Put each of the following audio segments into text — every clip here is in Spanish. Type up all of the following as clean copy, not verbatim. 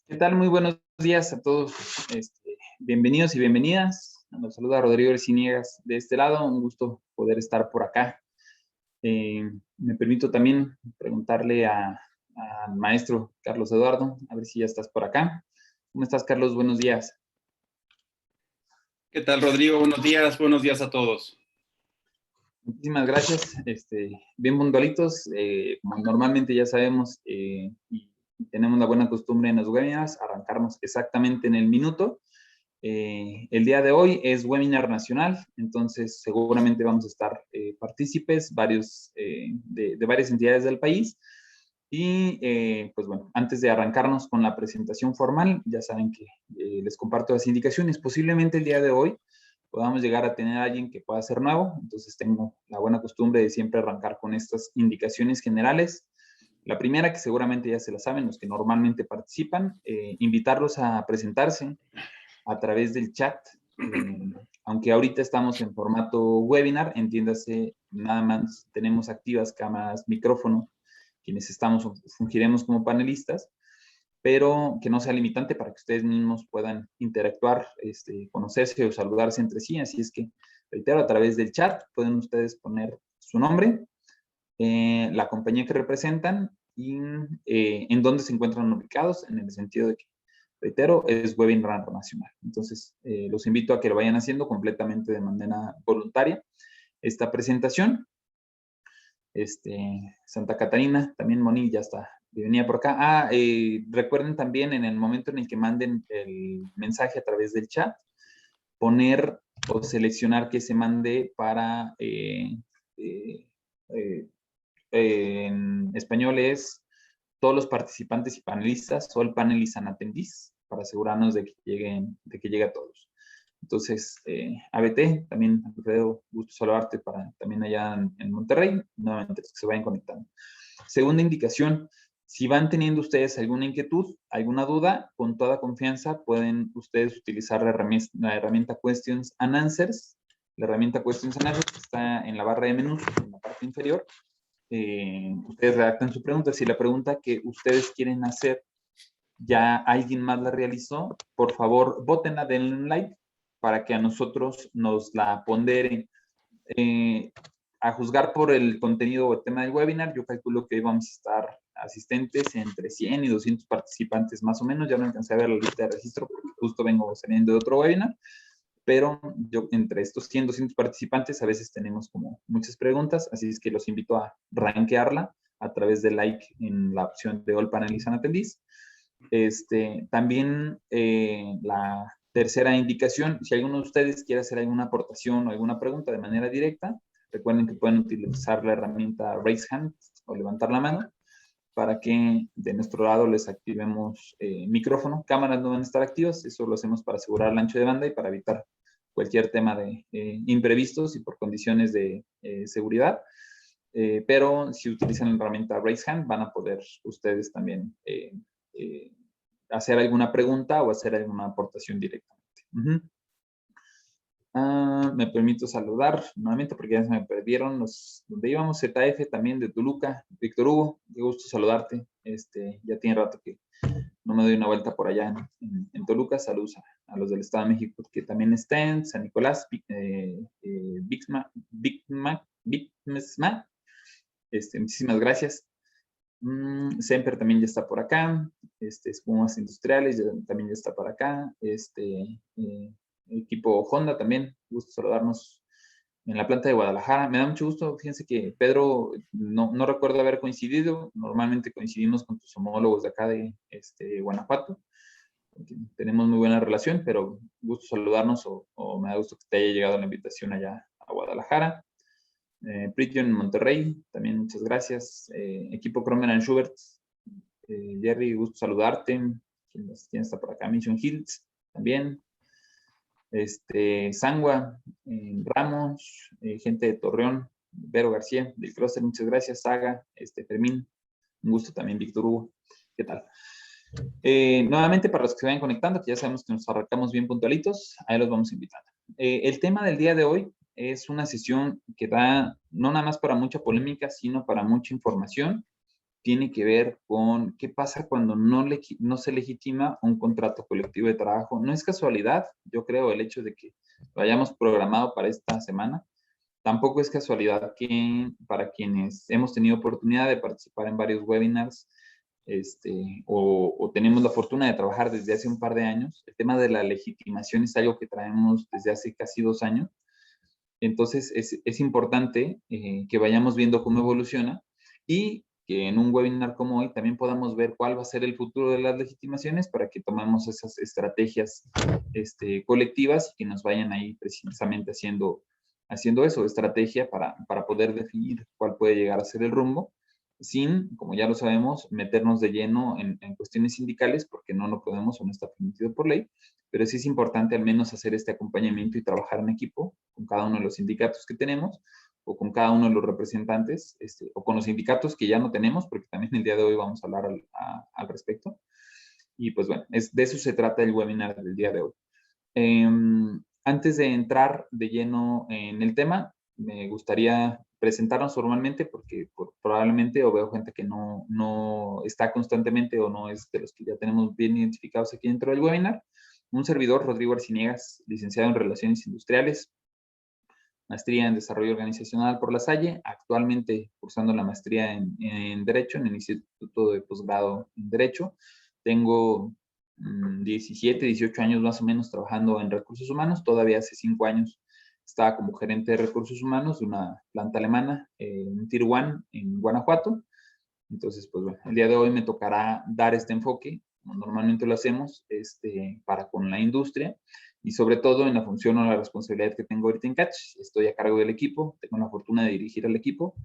¿Qué tal? Muy buenos días a todos. Bienvenidos y bienvenidas. Nos saluda Rodrigo Erciniegas de este lado. Un gusto poder estar por acá. Me permito también preguntarle al maestro Carlos Eduardo, a ver si ya estás por acá. ¿Cómo estás, Carlos? Buenos días. ¿Qué tal, Rodrigo? Buenos días a todos. Muchísimas gracias. Bien puntualitos. Como normalmente ya sabemos y tenemos la buena costumbre en los webinars, arrancarnos exactamente en el minuto. El día de hoy es webinar nacional, entonces seguramente vamos a estar partícipes de varias entidades del país. Y pues bueno, antes de arrancarnos con la presentación formal, ya saben que les comparto las indicaciones. Posiblemente el día de hoy podamos llegar a tener a alguien que pueda ser nuevo, entonces tengo la buena costumbre de siempre arrancar con estas indicaciones generales. La primera, que seguramente ya se la saben los que normalmente participan, invitarlos a presentarse a través del chat. Aunque ahorita estamos en formato webinar, entiéndase, nada más tenemos activas cámaras, micrófono, quienes fungiremos como panelistas, pero que no sea limitante para que ustedes mismos puedan interactuar, conocerse o saludarse entre sí. Así es que, reitero, a través del chat pueden ustedes poner su nombre, la compañía que representan y en dónde se encuentran ubicados, en el sentido de que, reitero, es webinar nacional. Entonces, los invito a que lo vayan haciendo completamente de manera voluntaria esta presentación. Santa Catarina, también Moni ya está, venía por acá. Recuerden también en el momento en el que manden el mensaje a través del chat, poner o seleccionar que se mande para, en español es todos los participantes y panelistas o el panel y San atendís, para asegurarnos de que llegue a todos. Entonces, ABT, también, Alfredo, gusto saludarte también allá en Monterrey, nuevamente los que se vayan conectando. Segunda indicación, si van teniendo ustedes alguna inquietud, alguna duda, con toda confianza pueden ustedes utilizar la herramienta Questions and Answers. La herramienta Questions and Answers está en la barra de menús, en la parte inferior. Ustedes redactan su pregunta. Si la pregunta que ustedes quieren hacer ya alguien más la realizó, por favor, votenla, denle un like para que a nosotros nos la ponderen. A juzgar por el contenido o el tema del webinar, yo calculo que hoy vamos a estar asistentes entre 100 y 200 participantes más o menos. Ya no alcancé a ver la lista de registro porque justo vengo saliendo de otro webinar, pero yo entre estos 100, 200 participantes a veces tenemos como muchas preguntas, así es que los invito a rankearla a través de like en la opción de All Panelists and Attendees. También la tercera indicación, si alguno de ustedes quiere hacer alguna aportación o alguna pregunta de manera directa, recuerden que pueden utilizar la herramienta Raise Hand o levantar la mano para que de nuestro lado les activemos micrófono. Cámaras no van a estar activas, eso lo hacemos para asegurar el ancho de banda y para evitar cualquier tema de imprevistos y por condiciones de seguridad. Pero si utilizan la herramienta Raise Hand, van a poder ustedes también hacer alguna pregunta o hacer alguna aportación directamente. Me permito saludar nuevamente porque ya se me perdieron donde íbamos. ZF también de Toluca. Víctor Hugo, qué gusto saludarte. Ya tiene rato que no me doy una vuelta por allá en Toluca. Saludos a los del Estado de México que también estén. San Nicolás, Bixma, muchísimas gracias. Semper también ya está por acá. Espumas Industriales también ya está por acá. Equipo Honda también, gusto saludarnos en la planta de Guadalajara. Me da mucho gusto, fíjense que Pedro, no recuerdo haber coincidido, normalmente coincidimos con tus homólogos de acá de Guanajuato, tenemos muy buena relación, pero gusto saludarnos o me da gusto que te haya llegado la invitación allá a Guadalajara. Pritio en Monterrey, también muchas gracias. Equipo Cromer Schubert, Jerry, gusto saludarte. ¿Quién está por acá? Mission Hills, también. Sangua, Ramos, gente de Torreón, Vero García, del Clúster, muchas gracias. Saga, Fermín, un gusto también. Víctor Hugo, ¿qué tal? Nuevamente, para los que se vayan conectando, que ya sabemos que nos arrancamos bien puntualitos, ahí los vamos invitando. El tema del día de hoy es una sesión que da no nada más para mucha polémica, sino para mucha información. tiene que ver con qué pasa cuando no se legitima un contrato colectivo de trabajo. No es casualidad, yo creo, el hecho de que lo hayamos programado para esta semana. Tampoco es casualidad que para quienes hemos tenido oportunidad de participar en varios webinars, o tenemos la fortuna de trabajar desde hace un par de años, el tema de la legitimación es algo que traemos desde hace casi 2 años. Entonces, es importante que vayamos viendo cómo evoluciona y que en un webinar como hoy también podamos ver cuál va a ser el futuro de las legitimaciones para que tomemos esas estrategias colectivas y que nos vayan ahí precisamente haciendo eso, estrategia para poder definir cuál puede llegar a ser el rumbo, sin, como ya lo sabemos, meternos de lleno en cuestiones sindicales, porque no lo podemos o no está permitido por ley, pero sí es importante al menos hacer este acompañamiento y trabajar en equipo con cada uno de los sindicatos que tenemos, o con cada uno de los representantes, o con los sindicatos que ya no tenemos, porque también el día de hoy vamos a hablar al respecto. Y pues bueno, de eso se trata el webinar del día de hoy. Antes de entrar de lleno en el tema, me gustaría presentarnos formalmente porque probablemente o veo gente que no está constantemente o no es de los que ya tenemos bien identificados aquí dentro del webinar. Un servidor, Rodrigo Arciniegas, licenciado en Relaciones Industriales, maestría en Desarrollo Organizacional por La Salle, actualmente cursando la maestría en Derecho en el Instituto de Posgrado en Derecho. Tengo 17, 18 años más o menos trabajando en recursos humanos. Todavía hace 5 años estaba como gerente de recursos humanos de una planta alemana en Tier 1 en Guanajuato. Entonces, pues bueno, el día de hoy me tocará dar este enfoque, como normalmente lo hacemos, para con la industria y sobre todo en la función o la responsabilidad que tengo ahorita en Catch. Estoy a cargo del equipo, tengo la fortuna de dirigir al equipo,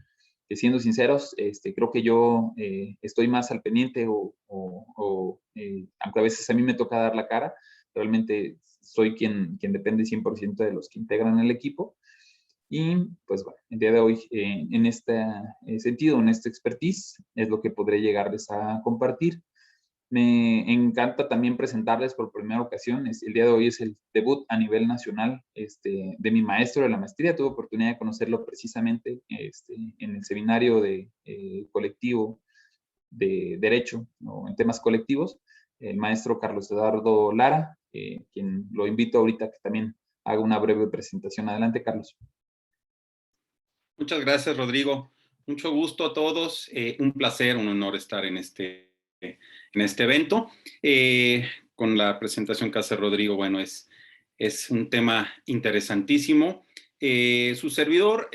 que siendo sinceros, creo que yo estoy más al pendiente aunque a veces a mí me toca dar la cara, realmente soy quien depende 100% de los que integran el equipo. Y pues bueno, el día de hoy en este sentido, en esta expertise, es lo que podré llegarles a compartir. Me encanta también presentarles por primera ocasión, el día de hoy es el debut a nivel nacional de mi maestro de la maestría. Tuve oportunidad de conocerlo precisamente en el seminario de colectivo de Derecho, ¿no?, en temas colectivos, el maestro Carlos Eduardo Lara, quien lo invito ahorita a que también haga una breve presentación. Adelante, Carlos. Muchas gracias, Rodrigo. Mucho gusto a todos. Un placer, un honor estar en este evento. Con la presentación que hace Rodrigo, bueno, es un tema interesantísimo. Su servidor,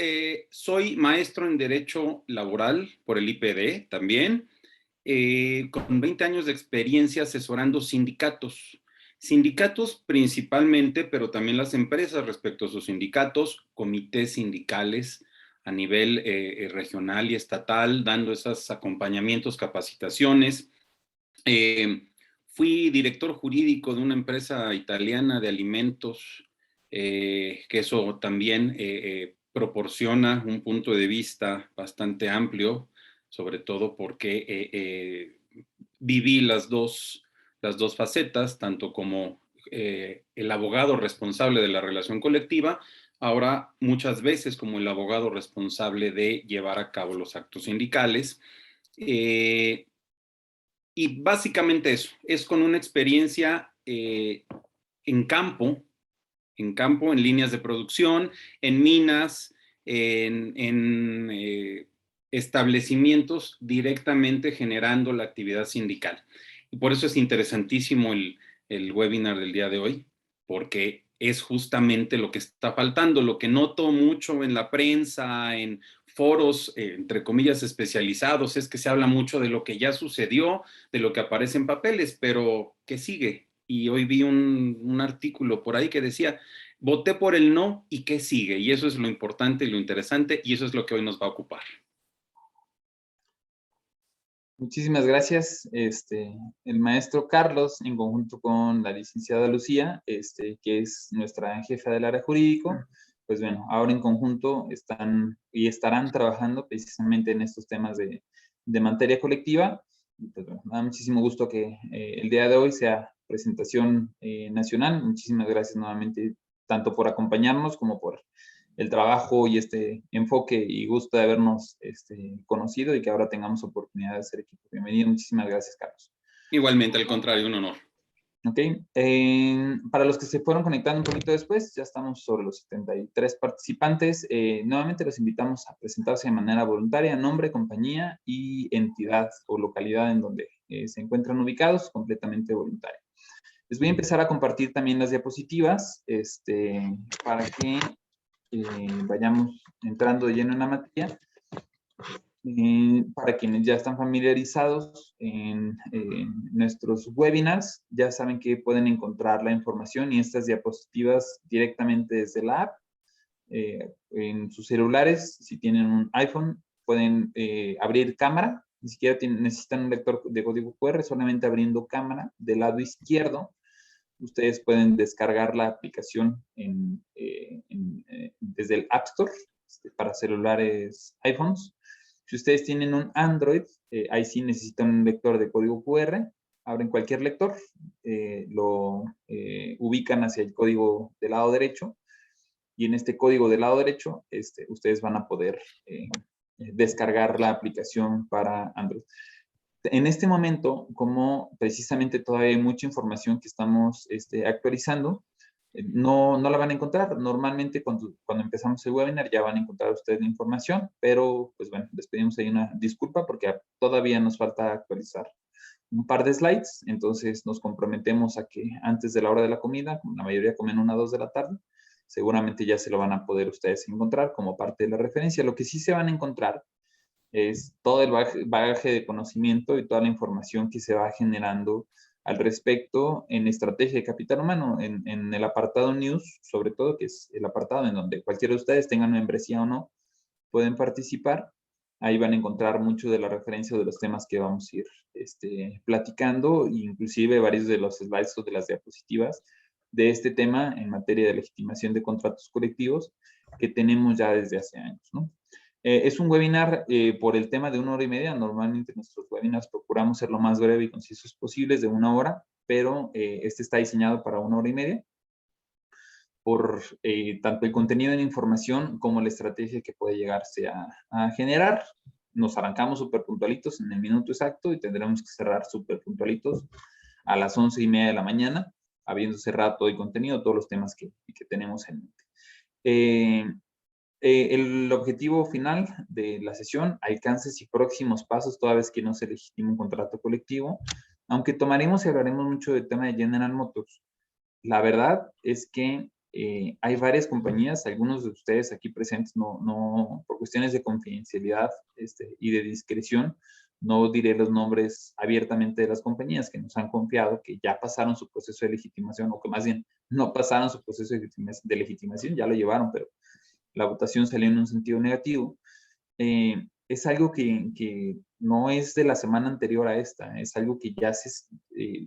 soy maestro en Derecho Laboral por el IPD también, con 20 años de experiencia asesorando sindicatos. Sindicatos principalmente, pero también las empresas respecto a sus sindicatos, comités sindicales a nivel regional y estatal, dando esos acompañamientos, capacitaciones. Fui director jurídico de una empresa italiana de alimentos, que eso también proporciona un punto de vista bastante amplio, sobre todo porque viví las dos facetas, tanto como el abogado responsable de la relación colectiva, ahora muchas veces como el abogado responsable de llevar a cabo los actos sindicales. Y básicamente eso, es con una experiencia en campo, en líneas de producción, en minas, en establecimientos directamente generando la actividad sindical. Y por eso es interesantísimo el webinar del día de hoy, porque es justamente lo que está faltando, lo que noto mucho en la prensa, en foros, entre comillas, especializados, es que se habla mucho de lo que ya sucedió, de lo que aparece en papeles, pero ¿qué sigue? Y hoy vi un artículo por ahí que decía, voté por el no y ¿qué sigue? Y eso es lo importante y lo interesante y eso es lo que hoy nos va a ocupar. Muchísimas gracias. El maestro Carlos, en conjunto con la licenciada Lucía, que es nuestra jefa del área jurídico, pues bueno, ahora en conjunto están y estarán trabajando precisamente en estos temas de materia colectiva. Pues bueno, me da muchísimo gusto que el día de hoy sea presentación nacional. Muchísimas gracias nuevamente, tanto por acompañarnos como por el trabajo y este enfoque y gusto de habernos conocido y que ahora tengamos oportunidad de ser equipo. Bienvenido, muchísimas gracias, Carlos. Igualmente, al contrario, un honor. Ok, para los que se fueron conectando un poquito después, ya estamos sobre los 73 participantes. Nuevamente los invitamos a presentarse de manera voluntaria, nombre, compañía y entidad o localidad en donde se encuentran ubicados, completamente voluntario. Les voy a empezar a compartir también las diapositivas para que vayamos entrando de lleno en la materia. Para quienes ya están familiarizados en nuestros webinars, ya saben que pueden encontrar la información y estas diapositivas directamente desde la app. En sus celulares, si tienen un iPhone, pueden abrir cámara, ni siquiera necesitan un lector de código QR, solamente abriendo cámara del lado izquierdo. Ustedes pueden descargar la aplicación desde el App Store para celulares iPhones. Si ustedes tienen un Android, ahí sí necesitan un lector de código QR. Abren cualquier lector, lo ubican hacia el código del lado derecho y en este código del lado derecho ustedes van a poder descargar la aplicación para Android. En este momento, como precisamente todavía hay mucha información que estamos actualizando, no la van a encontrar. Normalmente cuando empezamos el webinar ya van a encontrar ustedes la información, pero pues bueno, les pedimos ahí una disculpa porque todavía nos falta actualizar un par de slides, entonces nos comprometemos a que antes de la hora de la comida, como la mayoría comen 1 o 2 de la tarde, seguramente ya se lo van a poder ustedes encontrar como parte de la referencia. Lo que sí se van a encontrar es todo el bagaje de conocimiento y toda la información que se va generando al respecto en estrategia de capital humano, en el apartado news, sobre todo, que es el apartado en donde cualquiera de ustedes tengan membresía o no, pueden participar. Ahí van a encontrar mucho de la referencia de los temas que vamos a ir platicando, inclusive varios de los slides o de las diapositivas de este tema en materia de legitimación de contratos colectivos que tenemos ya desde hace años, ¿no? Es un webinar por el tema de 1 hora y media. Normalmente nuestros webinars procuramos ser lo más breve y concisos posibles, de 1 hora, pero este está diseñado para 1 hora y media por tanto el contenido de la información como la estrategia que puede llegarse a generar. Nos arrancamos súper puntualitos en el minuto exacto y tendremos que cerrar súper puntualitos a las 11:30 de la mañana, habiendo cerrado todo el contenido, todos los temas que tenemos en mente. El objetivo final de la sesión, alcances y próximos pasos toda vez que no se legitime un contrato colectivo, aunque tomaremos y hablaremos mucho del tema de General Motors. La verdad es que hay varias compañías, algunos de ustedes aquí presentes, por cuestiones de confidencialidad y de discreción, no diré los nombres abiertamente de las compañías que nos han confiado, que ya pasaron su proceso de legitimación, o que más bien no pasaron su proceso de legitimación, ya lo llevaron, pero la votación salió en un sentido negativo. Es algo que no es de la semana anterior a esta, es algo que ya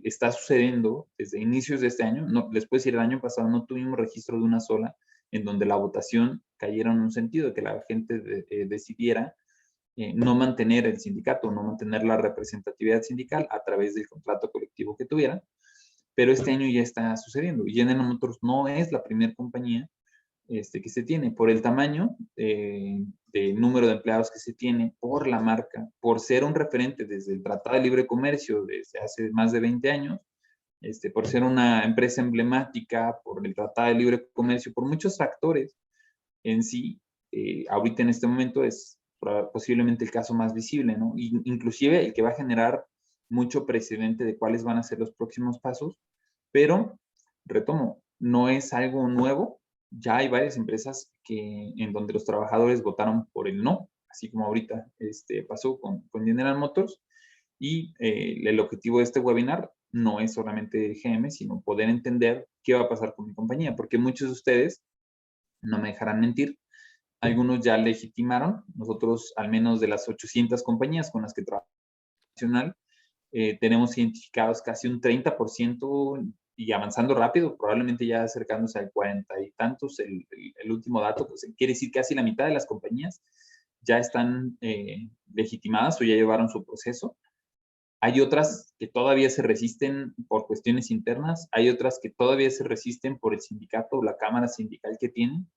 está sucediendo desde inicios de este año. No, les puedo decir, el año pasado no tuvimos registro de una sola en donde la votación cayera en un sentido, de que la gente decidiera no mantener el sindicato, no mantener la representatividad sindical a través del contrato colectivo que tuvieran, pero este año ya está sucediendo. Y General Motors no es la primera compañía que se tiene, por el tamaño del número de empleados que se tiene, por la marca, por ser un referente desde el Tratado de Libre Comercio desde hace más de 20 años, por ser una empresa emblemática, por el Tratado de Libre Comercio, por muchos factores en sí, ahorita en este momento es posiblemente el caso más visible, ¿no? Inclusive el que va a generar mucho precedente de cuáles van a ser los próximos pasos, pero, retomo, no es algo nuevo. Ya hay varias empresas en donde los trabajadores votaron por el no, así como ahorita pasó con General Motors. Y el objetivo de este webinar no es solamente GM, sino poder entender qué va a pasar con mi compañía, porque muchos de ustedes, no me dejarán mentir, algunos ya legitimaron. Nosotros, al menos de las 800 compañías con las que trabajamos, tenemos identificados casi un 30% y avanzando rápido, probablemente ya acercándose al 40 y tantos, el último dato, pues quiere decir que casi la mitad de las compañías ya están legitimadas o ya llevaron su proceso. Hay otras que todavía se resisten por cuestiones internas, hay otras que todavía se resisten por el sindicato o la cámara sindical que tienen.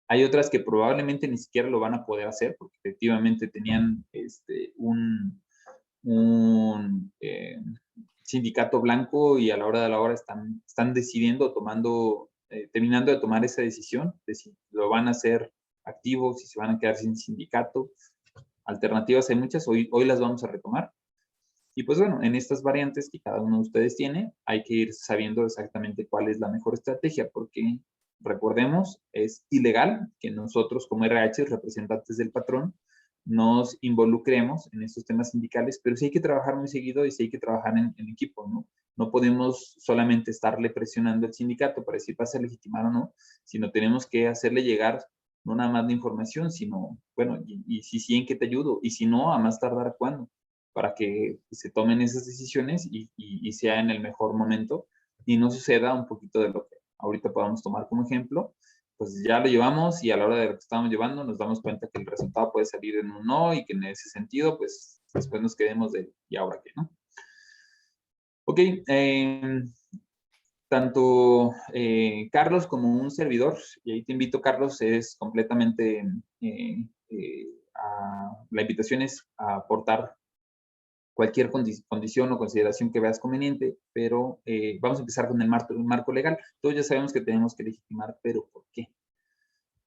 Hay otras que probablemente ni siquiera lo van a poder hacer porque efectivamente tenían un sindicato blanco y a la hora de la hora están decidiendo, terminando de tomar esa decisión de si lo van a hacer activos, si se van a quedar sin sindicato. Alternativas hay muchas, hoy las vamos a retomar. Y pues bueno, en estas variantes que cada uno de ustedes tiene, hay que ir sabiendo exactamente cuál es la mejor estrategia, porque recordemos, es ilegal que nosotros como RH, representantes del patrón, nos involucremos en estos temas sindicales, pero sí hay que trabajar muy seguido y sí hay que trabajar en equipo, ¿no? No podemos solamente estarle presionando al sindicato para decir vas a legitimar o no, sino tenemos que hacerle llegar no nada más la información, sino, bueno, y si sí, ¿en qué te ayudo? Y si no, a más tardar, ¿cuándo? Para que se tomen esas decisiones y sea en el mejor momento y no suceda un poquito de lo que ahorita podamos tomar como ejemplo, pues ya lo llevamos y a la hora de lo que estamos llevando nos damos cuenta que el resultado puede salir en un no y que en ese sentido, pues después nos quedemos de, ¿y ahora qué, no? Ok, tanto Carlos como un servidor, y ahí te invito, Carlos, es completamente, la invitación es a aportar cualquier condición o consideración que veas conveniente, pero vamos a empezar con el marco legal. Todos ya sabemos que tenemos que legitimar, pero ¿por qué?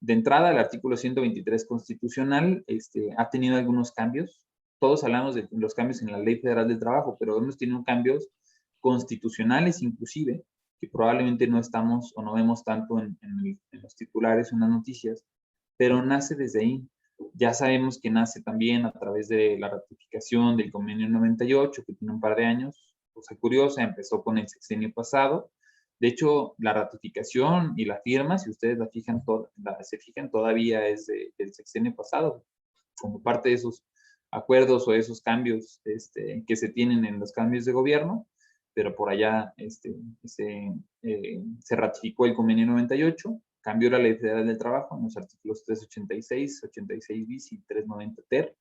De entrada, el artículo 123 constitucional ha tenido algunos cambios. Todos hablamos de los cambios en la Ley Federal del Trabajo, pero hemos tenido cambios constitucionales inclusive, que probablemente no estamos o no vemos tanto en los titulares o en las noticias, pero nace desde ahí. Ya sabemos que nace también a través de la ratificación del convenio 98, que tiene un par de años. Cosa curiosa, empezó con el sexenio pasado. De hecho, la ratificación y la firma, si ustedes se fijan, todavía es del sexenio pasado, como parte de esos acuerdos o esos cambios que se tienen en los cambios de gobierno, pero por allá se ratificó el convenio 98, cambió la Ley Federal del Trabajo en los artículos 386, 86 bis y 390 ter.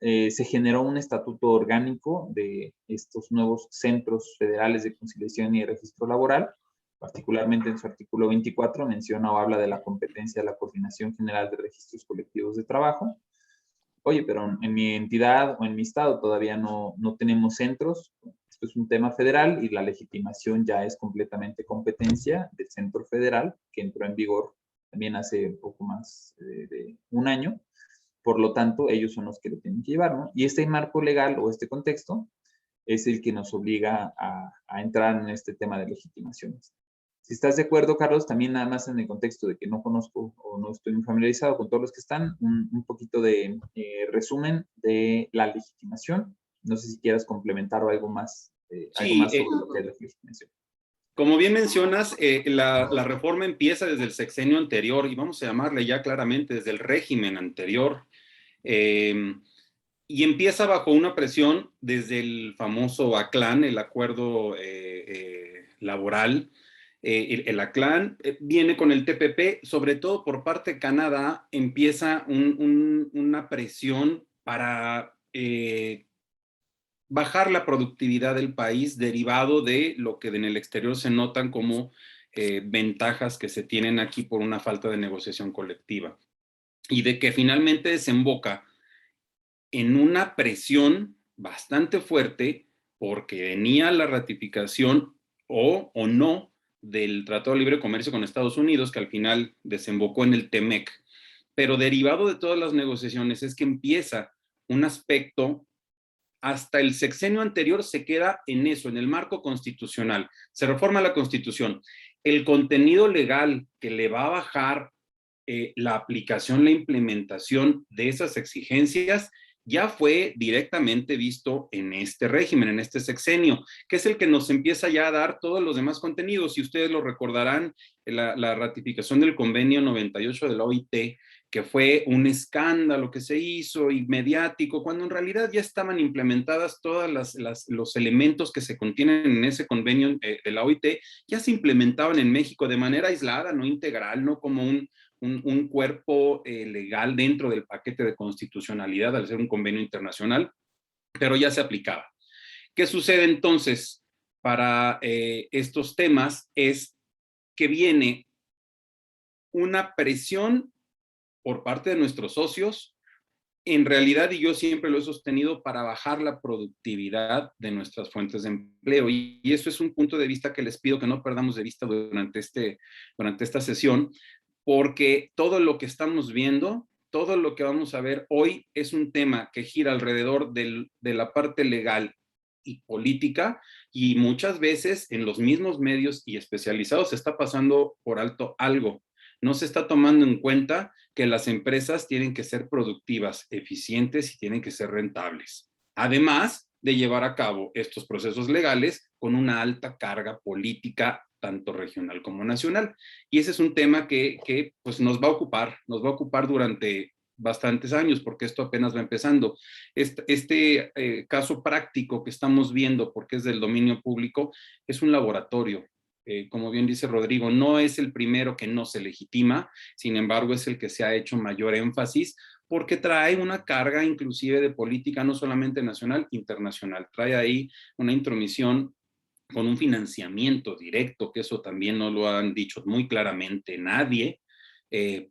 Se generó un estatuto orgánico de estos nuevos centros federales de conciliación y de registro laboral, particularmente en su artículo 24 menciona o habla de la competencia de la Coordinación General de Registros Colectivos de Trabajo. Oye, pero en mi entidad o en mi estado todavía no tenemos centros. Esto es un tema federal y la legitimación ya es completamente competencia del centro federal, que entró en vigor también hace un poco más de un año. Por lo tanto, ellos son los que lo tienen que llevar, ¿no? Y este marco legal o este contexto es el que nos obliga a entrar en este tema de legitimaciones. Si estás de acuerdo, Carlos, también nada más en el contexto de que no conozco o no estoy muy familiarizado con todos los que están, un poquito de resumen de la legitimación. No sé si quieras complementar o algo más Sí, sobre lo que es la legitimación. como bien mencionas, la reforma empieza desde el sexenio anterior y vamos a llamarle ya claramente desde el régimen anterior. Y empieza bajo una presión desde el famoso ACLAN, el acuerdo laboral. El ACLAN viene con el TPP, sobre todo por parte de Canadá, empieza una presión para bajar la productividad del país derivado de lo que en el exterior se notan como ventajas que se tienen aquí por una falta de negociación colectiva. Y de que finalmente desemboca en una presión bastante fuerte porque venía la ratificación o no del Tratado de Libre Comercio con Estados Unidos, que al final desembocó en el TEMEC. Pero derivado de todas las negociaciones es que empieza un aspecto, hasta el sexenio anterior se queda en eso, en el marco constitucional. Se reforma la Constitución. El contenido legal que le va a bajar la aplicación, la implementación de esas exigencias ya fue directamente visto en este régimen, en este sexenio, que es el que nos empieza ya a dar todos los demás contenidos. Si ustedes lo recordarán, la ratificación del convenio 98 de la OIT, que fue un escándalo que se hizo y mediático, cuando en realidad ya estaban implementadas todos los elementos que se contienen en ese convenio de la OIT, ya se implementaban en México de manera aislada, no integral, no como un cuerpo legal dentro del paquete de constitucionalidad al ser un convenio internacional, pero ya se aplicaba. ¿Qué sucede entonces para estos temas? Es que viene una presión por parte de nuestros socios, en realidad, y yo siempre lo he sostenido, para bajar la productividad de nuestras fuentes de empleo. Y eso es un punto de vista que les pido que no perdamos de vista durante esta sesión, porque todo lo que estamos viendo, todo lo que vamos a ver hoy es un tema que gira alrededor de la parte legal y política, y muchas veces en los mismos medios y especializados se está pasando por alto algo. No se está tomando en cuenta que las empresas tienen que ser productivas, eficientes y tienen que ser rentables. Además de llevar a cabo estos procesos legales con una alta carga política, tanto regional como nacional. Y ese es un tema que pues nos va a ocupar durante bastantes años, porque esto apenas va empezando. Caso práctico que estamos viendo, porque es del dominio público, es un laboratorio. Como bien dice Rodrigo, no es el primero que no se legitima, sin embargo es el que se ha hecho mayor énfasis, porque trae una carga inclusive de política no solamente nacional, internacional. Trae ahí una intromisión con un financiamiento directo, que eso también no lo han dicho muy claramente nadie,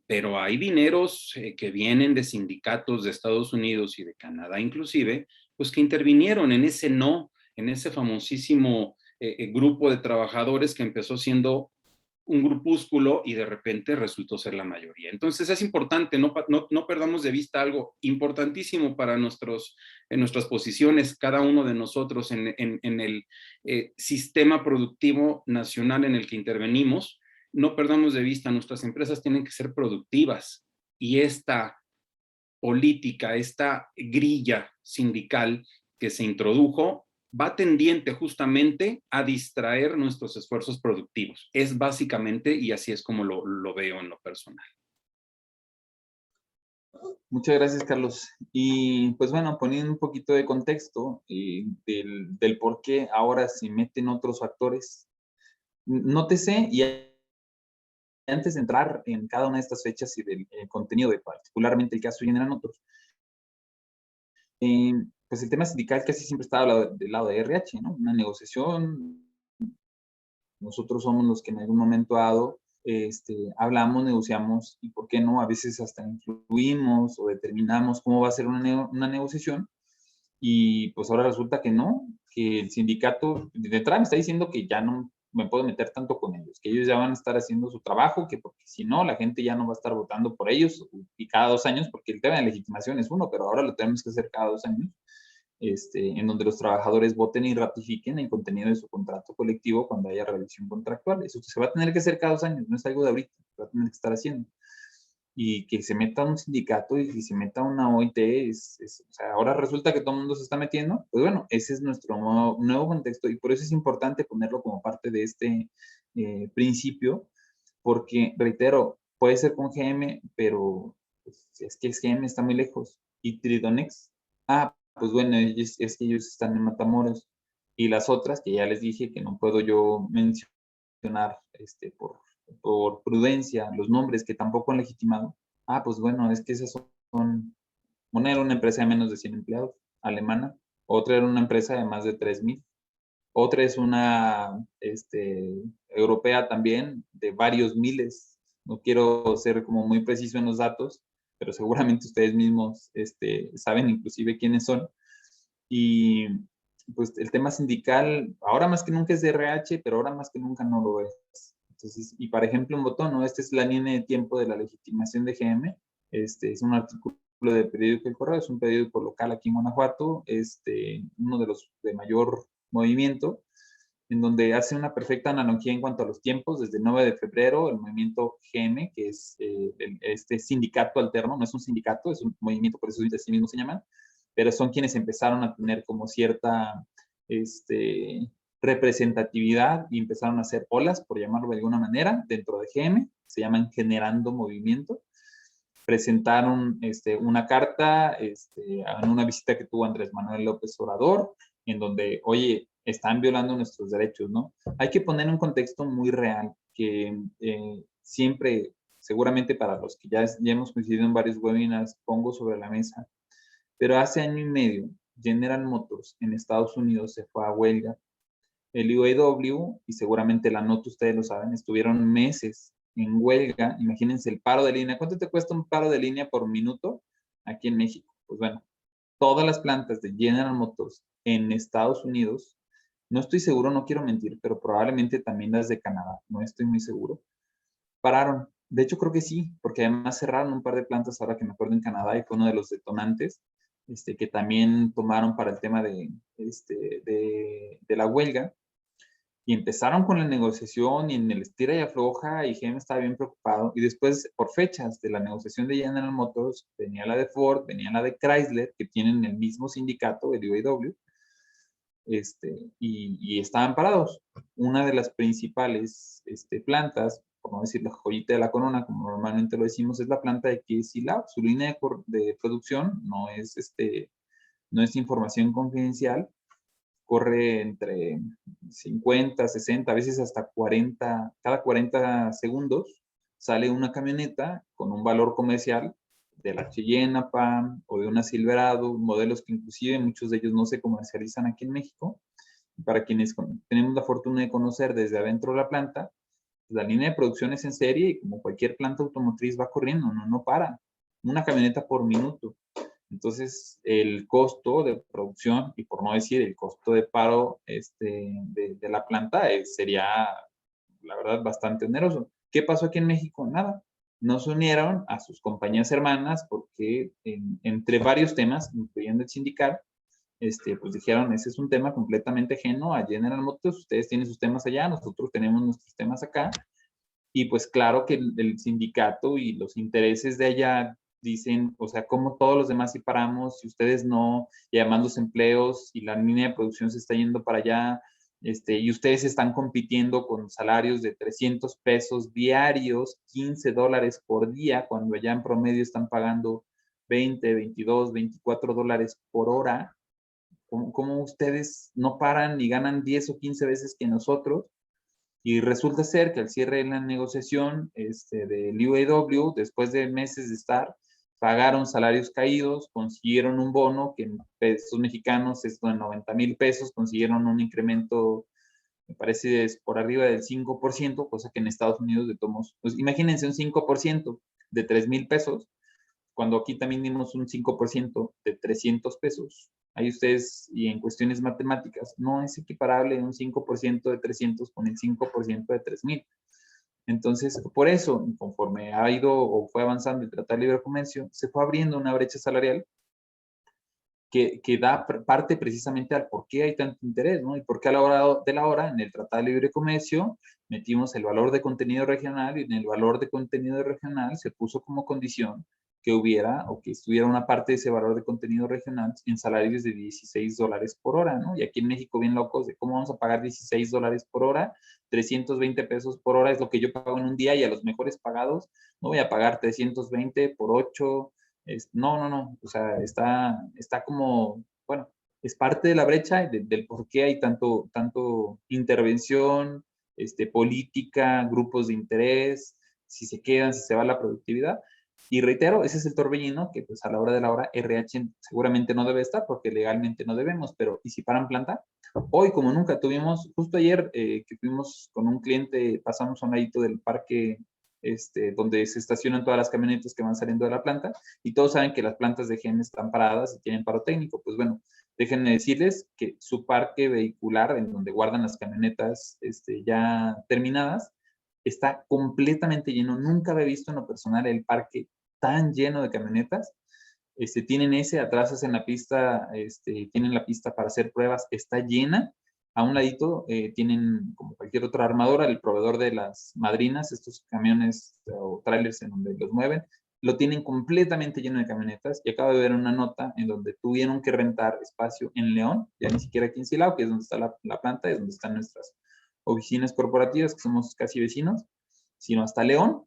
pero hay dineros que vienen de sindicatos de Estados Unidos y de Canadá inclusive, pues que intervinieron en ese no, en ese famosísimo grupo de trabajadores que empezó siendo un grupúsculo y de repente resultó ser la mayoría. Entonces es importante, no perdamos de vista algo importantísimo para en nuestras posiciones, cada uno de nosotros en el sistema productivo nacional en el que intervenimos. No perdamos de vista, nuestras empresas tienen que ser productivas, y esta política, esta grilla sindical que se introdujo, va tendiente justamente a distraer nuestros esfuerzos productivos. Es básicamente, y así es como lo veo en lo personal. Muchas gracias, Carlos. Y pues bueno, poniendo un poquito de contexto del por qué ahora se meten otros factores, nótese, y antes de entrar en cada una de estas fechas y del contenido de particularmente el caso General Motors, pues el tema sindical casi siempre está del lado de RH, ¿no? Una negociación, nosotros somos los que en algún momento dado hablamos, negociamos y, ¿por qué no? A veces hasta influimos o determinamos cómo va a ser una negociación, y pues ahora resulta que no, que el sindicato de entrada me está diciendo que ya no me puedo meter tanto con ellos, que ellos ya van a estar haciendo su trabajo, que porque si no, la gente ya no va a estar votando por ellos, y cada 2 años, porque el tema de legitimación es uno, pero ahora lo tenemos que hacer cada 2 años, en donde los trabajadores voten y ratifiquen el contenido de su contrato colectivo cuando haya revisión contractual. Eso se va a tener que hacer cada 2 años, no es algo de ahorita, se va a tener que estar haciendo. Y que se meta un sindicato y que se meta una OIT, o sea, ahora resulta que todo el mundo se está metiendo. Pues bueno, ese es nuestro nuevo contexto, y por eso es importante ponerlo como parte de este principio, porque, reitero, puede ser con GM, pero pues, es que GM está muy lejos. Y Tridonex, pues bueno, es que ellos están en Matamoros, y las otras que ya les dije que no puedo yo mencionar por prudencia los nombres que tampoco han legitimado. Pues bueno, es que esas una era una empresa de menos de 100 empleados, alemana; otra era una empresa de más de 3,000; otra es una europea también, de varios miles. No quiero ser como muy preciso en los datos, pero seguramente ustedes mismos saben inclusive quiénes son. Y pues el tema sindical, ahora más que nunca es de RH, pero ahora más que nunca no lo es. Entonces, y por ejemplo, un botón, ¿no? Esta es la línea de tiempo de la legitimación de GM. Es un artículo del periódico El Correo, es un periódico local aquí en Guanajuato, uno de los de mayor movimiento, en donde hace una perfecta analogía en cuanto a los tiempos. Desde el 9 de febrero, el movimiento GM, que es este sindicato alterno, no es un sindicato, es un movimiento, por eso así mismo se llaman, pero son quienes empezaron a tener como cierta representatividad, y empezaron a hacer olas, por llamarlo de alguna manera, dentro de GM, se llaman Generando Movimiento. Presentaron una carta en una visita que tuvo Andrés Manuel López Obrador, en donde, oye, están violando nuestros derechos, ¿no? Hay que poner un contexto muy real, que siempre, seguramente para los que ya hemos coincidido en varios webinars, pongo sobre la mesa. Pero hace año y medio, General Motors en Estados Unidos se fue a huelga. El UAW, y seguramente la nota ustedes lo saben, estuvieron meses en huelga. Imagínense el paro de línea. ¿Cuánto te cuesta un paro de línea por minuto aquí en México? Pues bueno, todas las plantas de General Motors en Estados Unidos, no estoy seguro, no quiero mentir, pero probablemente también las de Canadá, no estoy muy seguro, pararon. De hecho, creo que sí, porque además cerraron un par de plantas ahora que me acuerdo en Canadá y fue uno de los detonantes que también tomaron para el tema de la huelga. Y empezaron con la negociación y en el estira y afloja y GM estaba bien preocupado. Y después, por fechas de la negociación de General Motors, venía la de Ford, venía la de Chrysler, que tienen el mismo sindicato, el UAW, y estaban parados. Una de las principales plantas, por no decir la joyita de la corona, como normalmente lo decimos, es la planta de KC Lab. Su línea de producción no es información confidencial, corre entre 50, 60, a veces hasta 40, cada 40 segundos sale una camioneta con un valor comercial de la Cheyenne Pan o de una Silverado, modelos que inclusive muchos de ellos no se comercializan aquí en México. Para quienes tenemos la fortuna de conocer desde adentro de la planta, la línea de producción es en serie y como cualquier planta automotriz va corriendo, no para. Una camioneta por minuto. Entonces, el costo de producción, y por no decir el costo de paro de la planta, sería, la verdad, bastante oneroso. ¿Qué pasó aquí en México? Nada. No se unieron a sus compañías hermanas porque entre varios temas, incluyendo el sindical, pues dijeron, ese es un tema completamente ajeno a General Motors, ustedes tienen sus temas allá, nosotros tenemos nuestros temas acá, y pues claro que el sindicato y los intereses de allá dicen, o sea, como todos los demás sí paramos, si ustedes no, y además los empleos y la línea de producción se está yendo para allá, y ustedes están compitiendo con salarios de 300 pesos diarios, $15 por día, cuando allá en promedio están pagando 20, 22, $24 por hora. ¿Cómo ustedes no paran y ganan 10 o 15 veces que nosotros? Y resulta ser que al cierre de la negociación del UAW, después de meses de estar, pagaron salarios caídos, consiguieron un bono que en pesos mexicanos es de 90,000 pesos, consiguieron un incremento, me parece, es por arriba del 5%, cosa que en Estados Unidos de tomos, pues imagínense un 5% de 3,000 pesos, cuando aquí también dimos un 5% de 300 pesos. Ahí ustedes, y en cuestiones matemáticas, no es equiparable un 5% de 300 con el 5% de 3,000. Entonces, por eso, conforme ha ido o fue avanzando el Tratado de Libre Comercio, se fue abriendo una brecha salarial que da parte precisamente al por qué hay tanto interés, ¿no? Y por qué a la hora de la hora, en el Tratado de Libre Comercio, metimos el valor de contenido regional y en el valor de contenido regional se puso como condición que hubiera o que estuviera una parte de ese valor de contenido regional en salarios de $16 por hora, ¿no? Y aquí en México bien locos de cómo vamos a pagar $16 por hora, 320 pesos por hora es lo que yo pago en un día y a los mejores pagados no voy a pagar 320 por 8, no, o sea, está como, bueno, es parte de la brecha del por qué hay tanto intervención, política, grupos de interés, si se quedan, si se va la productividad. Y reitero, ese es el torbellino que pues a la hora de la hora RH seguramente no debe estar porque legalmente no debemos, pero ¿y si paran planta? Hoy como nunca tuvimos, justo ayer que fuimos con un cliente, pasamos a un ladito del parque donde se estacionan todas las camionetas que van saliendo de la planta y todos saben que las plantas de GM están paradas y tienen paro técnico. Pues bueno, déjenme decirles que su parque vehicular, en donde guardan las camionetas ya terminadas, está completamente lleno. Nunca había visto en lo personal el parque tan lleno de camionetas. Tienen atrás hacen la pista, tienen la pista para hacer pruebas, está llena. A un ladito tienen, como cualquier otra armadora, el proveedor de las madrinas, estos camiones o trailers en donde los mueven, lo tienen completamente lleno de camionetas. Y acabo de ver una nota en donde tuvieron que rentar espacio en León, ya ni siquiera aquí en Silao, que es donde está la planta, es donde están nuestras oficinas corporativas, que somos casi vecinos, sino hasta León,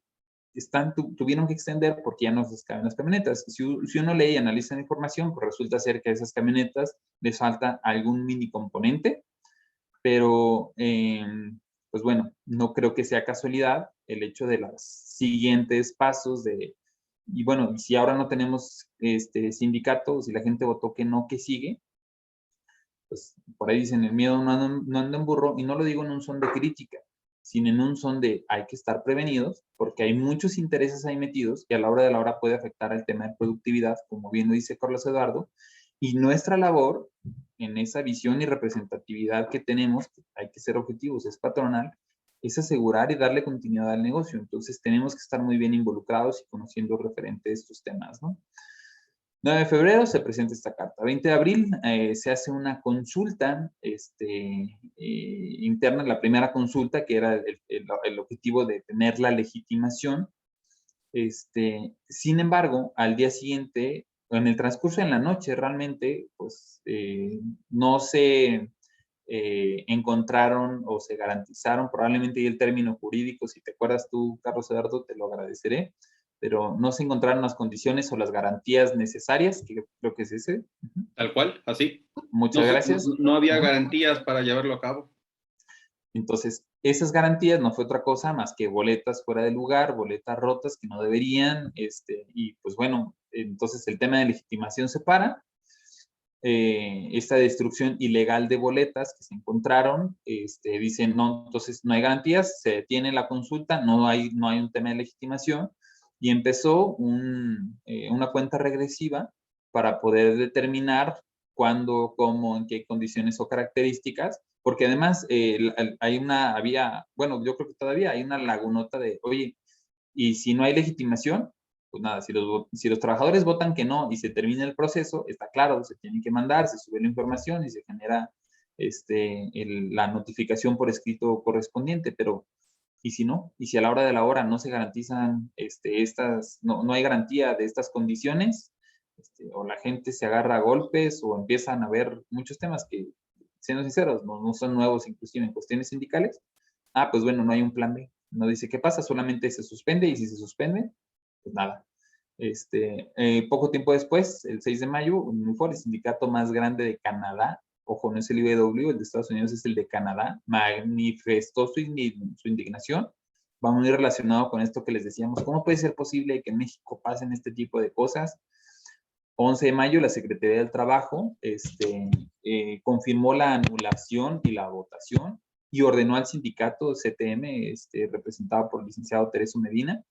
tuvieron que extender porque ya no les caben las camionetas. Si uno lee y analiza la información, pues resulta ser que a esas camionetas les falta algún mini componente, pero pues bueno, no creo que sea casualidad el hecho de los siguientes pasos y bueno, si ahora no tenemos sindicato, si la gente votó que no, que sigue, pues por ahí dicen, el miedo no anda en burro, y no lo digo en un son de crítica, sino en un son de hay que estar prevenidos, porque hay muchos intereses ahí metidos y a la hora de la hora puede afectar el tema de productividad, como bien lo dice Carlos Eduardo, y nuestra labor en esa visión y representatividad que tenemos, hay que ser objetivos, es patronal, es asegurar y darle continuidad al negocio. Entonces tenemos que estar muy bien involucrados y conociendo referente de estos temas, ¿no? 9 de febrero se presenta esta carta. 20 de abril se hace una consulta interna, la primera consulta, que era el objetivo de tener la legitimación. Sin embargo, al día siguiente, en el transcurso de la noche, realmente, pues, no se encontraron o se garantizaron, probablemente y el término jurídico, si te acuerdas tú, Carlos Eduardo, te lo agradeceré, pero no se encontraron las condiciones o las garantías necesarias, que creo que es ese. Tal cual, así. Muchas gracias. No había garantías para llevarlo a cabo. Entonces, esas garantías no fue otra cosa más que boletas fuera de lugar, boletas rotas que no deberían, y pues bueno, entonces el tema de legitimación se para. Esta destrucción ilegal de boletas que se encontraron, dicen, no, entonces no hay garantías, se detiene la consulta, no hay un tema de legitimación, y empezó una cuenta regresiva para poder determinar cuándo, cómo, en qué condiciones o características, porque además bueno, yo creo que todavía hay una lagunota de, oye, y si no hay legitimación, pues nada, si los trabajadores votan que no y se termina el proceso, está claro, se tiene que mandar, se sube la información y se genera la notificación por escrito correspondiente, pero ¿y si no? ¿Y si a la hora de la hora no se garantizan no hay garantía de estas condiciones? O la gente se agarra a golpes o empiezan a haber muchos temas que, siendo sinceros, no son nuevos, inclusive en cuestiones sindicales. Pues bueno, no hay un plan B. No dice qué pasa, solamente se suspende y si se suspende, pues nada. Poco tiempo después, el 6 de mayo, UNIFOR, el sindicato más grande de Canadá, ojo, no es el IBEW, el de Estados Unidos es el de Canadá, manifestó su indignación. Va muy relacionado con esto que les decíamos, ¿cómo puede ser posible que en México pasen este tipo de cosas? 11 de mayo, la Secretaría del Trabajo confirmó la anulación y la votación y ordenó al sindicato CTM, representado por el licenciado Tereso Medina,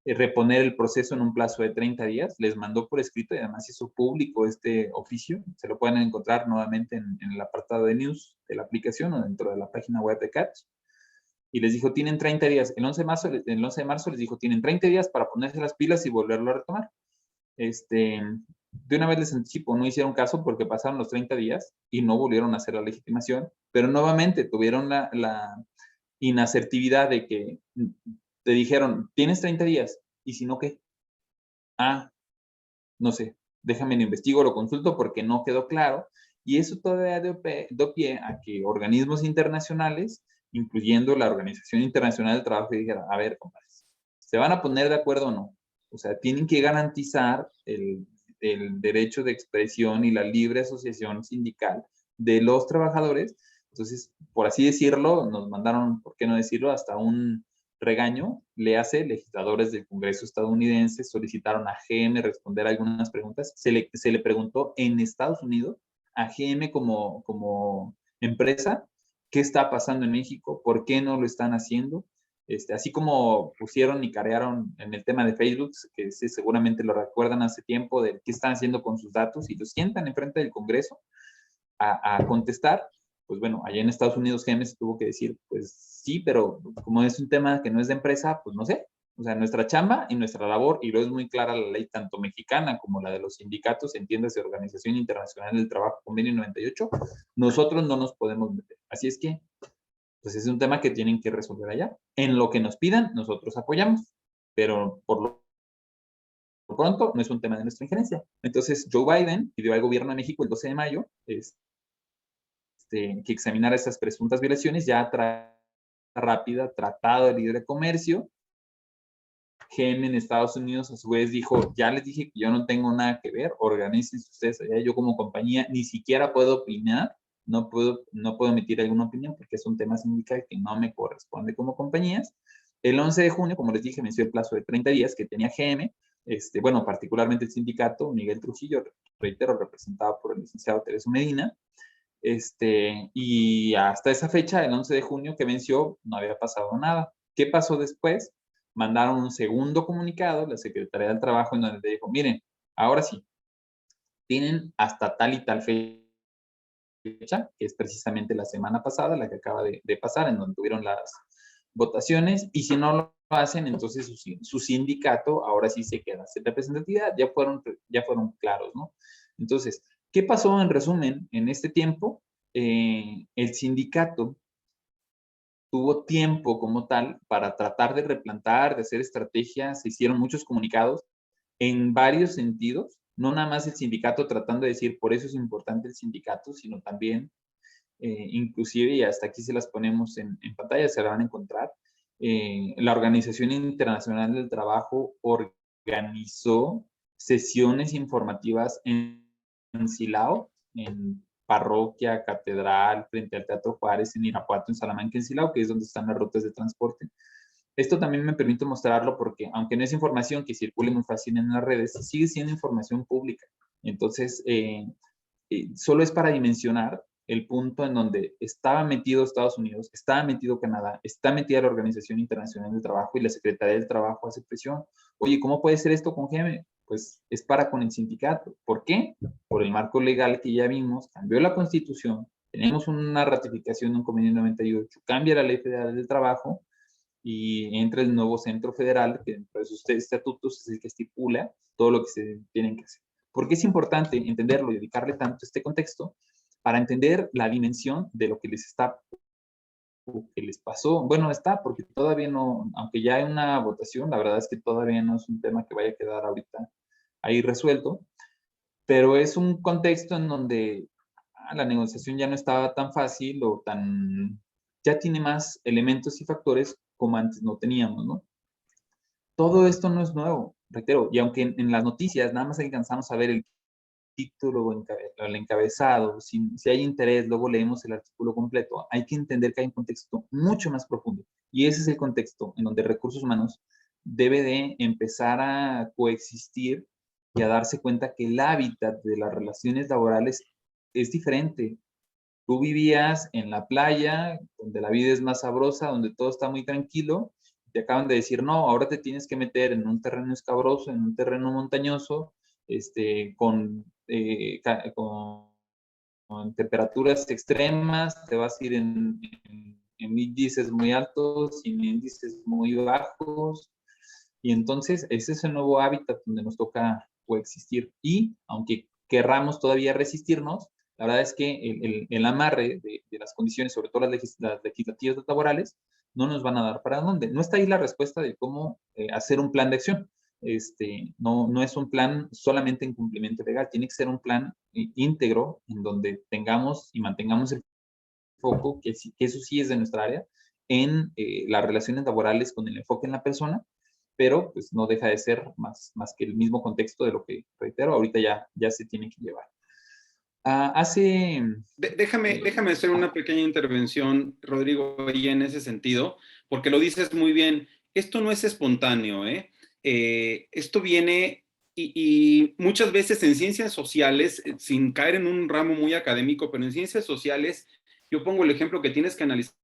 reponer el proceso en un plazo de 30 días. Les mandó por escrito y además hizo público este oficio. Se lo pueden encontrar nuevamente en el apartado de news de la aplicación o dentro de la página web de Catch. Y les dijo, tienen 30 días. El 11 de marzo les dijo, tienen 30 días para ponerse las pilas y volverlo a retomar. De una vez les anticipo, no hicieron caso porque pasaron los 30 días y no volvieron a hacer la legitimación, pero nuevamente tuvieron la inasertividad de que te dijeron, tienes 30 días, y si no, ¿qué? No sé, déjame lo investigo, lo consulto porque no quedó claro, y eso todavía dio pie a que organismos internacionales, incluyendo la Organización Internacional del Trabajo, dijeran, a ver, compadres, ¿se van a poner de acuerdo o no? O sea, tienen que garantizar el derecho de expresión y la libre asociación sindical de los trabajadores. Entonces, por así decirlo, nos mandaron, ¿por qué no decirlo?, hasta un regaño. Léase, legisladores del Congreso estadounidense solicitaron a GM responder algunas preguntas. Se le preguntó en Estados Unidos a GM como empresa qué está pasando en México, por qué no lo están haciendo. Así como pusieron y carearon en el tema de Facebook, que seguramente lo recuerdan hace tiempo, de qué están haciendo con sus datos, y los sientan enfrente del Congreso a contestar. Pues bueno, allá en Estados Unidos GM se tuvo que decir, pues sí, pero como es un tema que no es de empresa, pues no sé. O sea, nuestra chamba y nuestra labor, y lo es muy clara la ley tanto mexicana como la de los sindicatos, entiéndase Organización Internacional del Trabajo, Convenio 98, nosotros no nos podemos meter. Así es que, pues es un tema que tienen que resolver allá. En lo que nos pidan, nosotros apoyamos, pero por lo pronto no es un tema de nuestra injerencia. Entonces, Joe Biden pidió al gobierno de México el 12 de mayo que examinara esas presuntas violaciones, ya rápida, tratado de libre comercio. GM en Estados Unidos a su vez dijo, ya les dije que yo no tengo nada que ver, organícense ustedes allá, yo como compañía ni siquiera puedo opinar, no puedo emitir alguna opinión porque es un tema sindical que no me corresponde como compañías. El 11 de junio, como les dije, venció el plazo de 30 días que tenía GM, bueno, particularmente el sindicato Miguel Trujillo, reitero, representado por el licenciado Tereso Medina, Y hasta esa fecha, el 11 de junio que venció, no había pasado nada. ¿Qué pasó después? Mandaron un segundo comunicado, la Secretaría del Trabajo, en donde dijo, miren, ahora sí, tienen hasta tal y tal fecha, que es precisamente la semana pasada, la que acaba de pasar, en donde tuvieron las votaciones, y si no lo hacen, entonces su sindicato ahora sí se queda sin representatividad, ya fueron claros, ¿no? Entonces, ¿qué pasó en resumen en este tiempo? El sindicato tuvo tiempo como tal para tratar de replantar, de hacer estrategias, se hicieron muchos comunicados en varios sentidos, no nada más el sindicato tratando de decir, por eso es importante el sindicato, sino también, inclusive, y hasta aquí se las ponemos en pantalla, se la van a encontrar, la Organización Internacional del Trabajo organizó sesiones informativas en Silao, en Parroquia, Catedral, frente al Teatro Juárez, en Irapuato, en Salamanca, en Silao, que es donde están las rutas de transporte. Esto también me permite mostrarlo porque, aunque no es información que circule muy fácil en las redes, sigue siendo información pública. Entonces, solo es para dimensionar el punto en donde estaba metido Estados Unidos, estaba metido Canadá, está metida la Organización Internacional del Trabajo y la Secretaría del Trabajo hace presión. Oye, ¿cómo puede ser esto con GM? Pues es para con el sindicato. ¿Por qué? Por el marco legal que ya vimos, cambió la Constitución, tenemos una ratificación de un convenio 98, cambia la Ley Federal del Trabajo y entra el nuevo Centro Federal, que dentro de sus estatutos es el que estipula todo lo que se tienen que hacer. ¿Por qué es importante entenderlo y dedicarle tanto este contexto? Para entender la dimensión de lo que les está, o que les pasó. Bueno, está, porque todavía no, aunque ya hay una votación, la verdad es que todavía no es un tema que vaya a quedar ahorita ahí resuelto, pero es un contexto en donde la negociación ya no estaba tan fácil o tan, ya tiene más elementos y factores como antes no teníamos, ¿no? Todo esto no es nuevo, reitero, y aunque en las noticias nada más alcanzamos a ver el título o el encabezado, si hay interés, luego leemos el artículo completo, hay que entender que hay un contexto mucho más profundo. Y ese es el contexto en donde recursos humanos debe de empezar a coexistir y a darse cuenta que el hábitat de las relaciones laborales es diferente. Tú vivías en la playa, donde la vida es más sabrosa, donde todo está muy tranquilo, te acaban de decir, no, ahora te tienes que meter en un terreno escabroso, en un terreno montañoso, con temperaturas extremas, te vas a ir en índices muy altos y en índices muy bajos, y entonces ese es el nuevo hábitat donde nos toca coexistir. Y aunque querramos todavía resistirnos, la verdad es que el amarre de las condiciones, sobre todo las legislativas laborales, no nos van a dar para dónde. No está ahí la respuesta de cómo hacer un plan de acción. No es un plan solamente en cumplimiento legal, tiene que ser un plan íntegro en donde tengamos y mantengamos el foco, que eso sí es de nuestra área, en las relaciones laborales con el enfoque en la persona, pero pues no deja de ser más que el mismo contexto de lo que, reitero, ahorita ya se tiene que llevar. Hace... Déjame hacer una pequeña intervención, Rodrigo, ahí en ese sentido, porque lo dices muy bien. Esto no es espontáneo, ¿eh? Esto viene y muchas veces en ciencias sociales, sin caer en un ramo muy académico, pero en ciencias sociales, yo pongo el ejemplo que tienes que analizar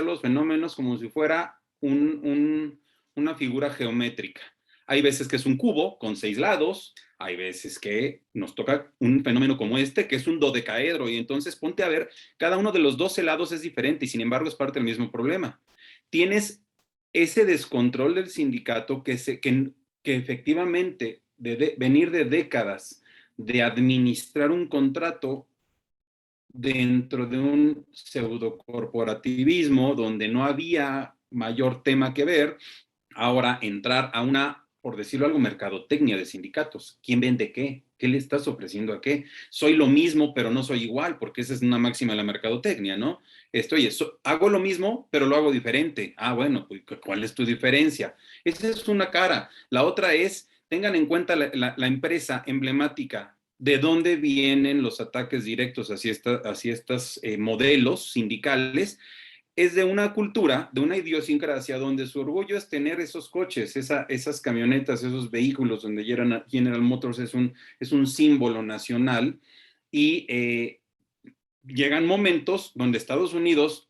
los fenómenos como si fuera una figura geométrica. Hay veces que es un cubo con 6 lados, hay veces que nos toca un fenómeno como este, que es un dodecaedro, y entonces ponte a ver, cada uno de los 12 lados es diferente y sin embargo es parte del mismo problema. Tienes ese descontrol del sindicato que efectivamente venir de décadas de administrar un contrato dentro de un pseudocorporativismo donde no había mayor tema que ver, ahora entrar a una, por decirlo algo, mercadotecnia de sindicatos. ¿Quién vende qué? ¿Qué le estás ofreciendo a qué? Soy lo mismo, pero no soy igual, porque esa es una máxima de la mercadotecnia, ¿no? Hago lo mismo, pero lo hago diferente. Ah, bueno, pues, ¿cuál es tu diferencia? Esa es una cara. La otra es, tengan en cuenta la empresa emblemática, de dónde vienen los ataques directos hacia estos modelos sindicales. Es de una cultura, de una idiosincrasia donde su orgullo es tener esos coches, esas camionetas, esos vehículos donde General Motors es un símbolo nacional y llegan momentos donde Estados Unidos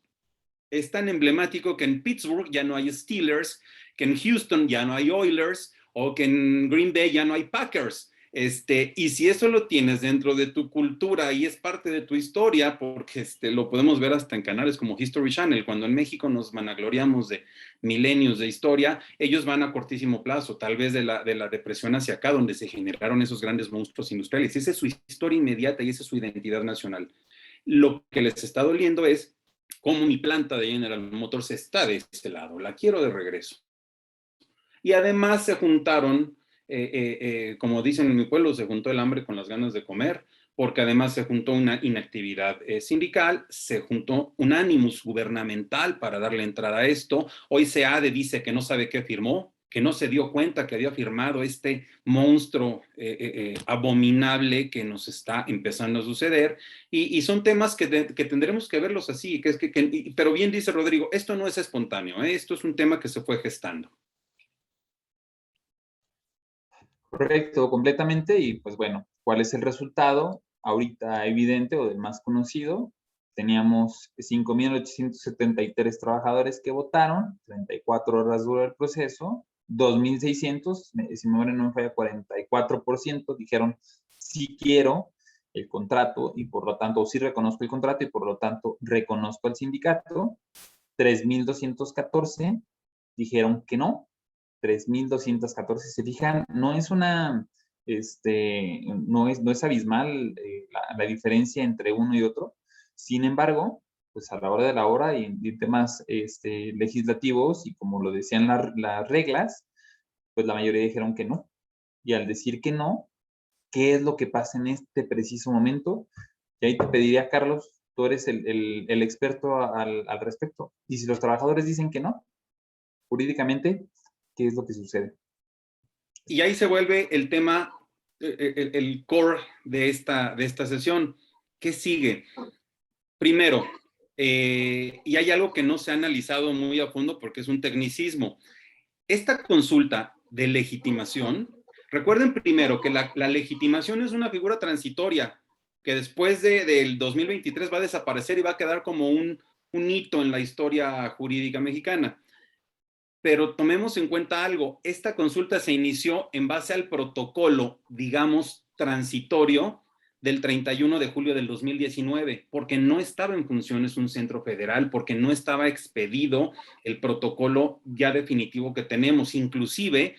es tan emblemático que en Pittsburgh ya no hay Steelers, que en Houston ya no hay Oilers, o que en Green Bay ya no hay Packers. Y si eso lo tienes dentro de tu cultura y es parte de tu historia, porque lo podemos ver hasta en canales como History Channel, cuando en México nos vanagloriamos de milenios de historia, ellos van a cortísimo plazo, tal vez de la depresión hacia acá, donde se generaron esos grandes monstruos industriales. Esa es su historia inmediata y esa es su identidad nacional. Lo que les está doliendo es cómo mi planta de General Motors está de este lado, la quiero de regreso. Y además se juntaron, como dicen en mi pueblo, se juntó el hambre con las ganas de comer, porque además se juntó una inactividad sindical, se juntó un ánimos gubernamental para darle entrada a esto. Hoy SEADE dice que no sabe qué firmó, que no se dio cuenta que había firmado este monstruo abominable que nos está empezando a suceder. Y son temas que tendremos que verlos así. Pero bien dice Rodrigo, esto no es espontáneo, esto es un tema que se fue gestando. Correcto, completamente. Y pues bueno, ¿cuál es el resultado? Ahorita evidente o del más conocido, teníamos 5.873 trabajadores que votaron, 34 horas duró el proceso, 2.600, si me memoria no me falla, 44% dijeron sí quiero el contrato y por lo tanto, sí reconozco el contrato y por lo tanto reconozco al sindicato. 3.214 dijeron que no, 3.214. Se fijan, no es una, no es abismal la diferencia entre uno y otro. Sin embargo, pues a la hora de la hora y en temas legislativos y como lo decían las reglas, pues la mayoría dijeron que no. Y al decir que no, ¿qué es lo que pasa en este preciso momento? Y ahí te pediría, Carlos, tú eres el experto al respecto. Y si los trabajadores dicen que no, jurídicamente, ¿qué es lo que sucede? Y ahí se vuelve el tema, el core de esta sesión. ¿Qué sigue? Primero, y hay algo que no se ha analizado muy a fondo porque es un tecnicismo. Esta consulta de legitimación, recuerden primero que la legitimación es una figura transitoria que después del 2023 va a desaparecer y va a quedar como un hito en la historia jurídica mexicana. Pero tomemos en cuenta algo, esta consulta se inició en base al protocolo, digamos, transitorio del 31 de julio del 2019, porque no estaba en funciones un centro federal, porque no estaba expedido el protocolo ya definitivo que tenemos, inclusive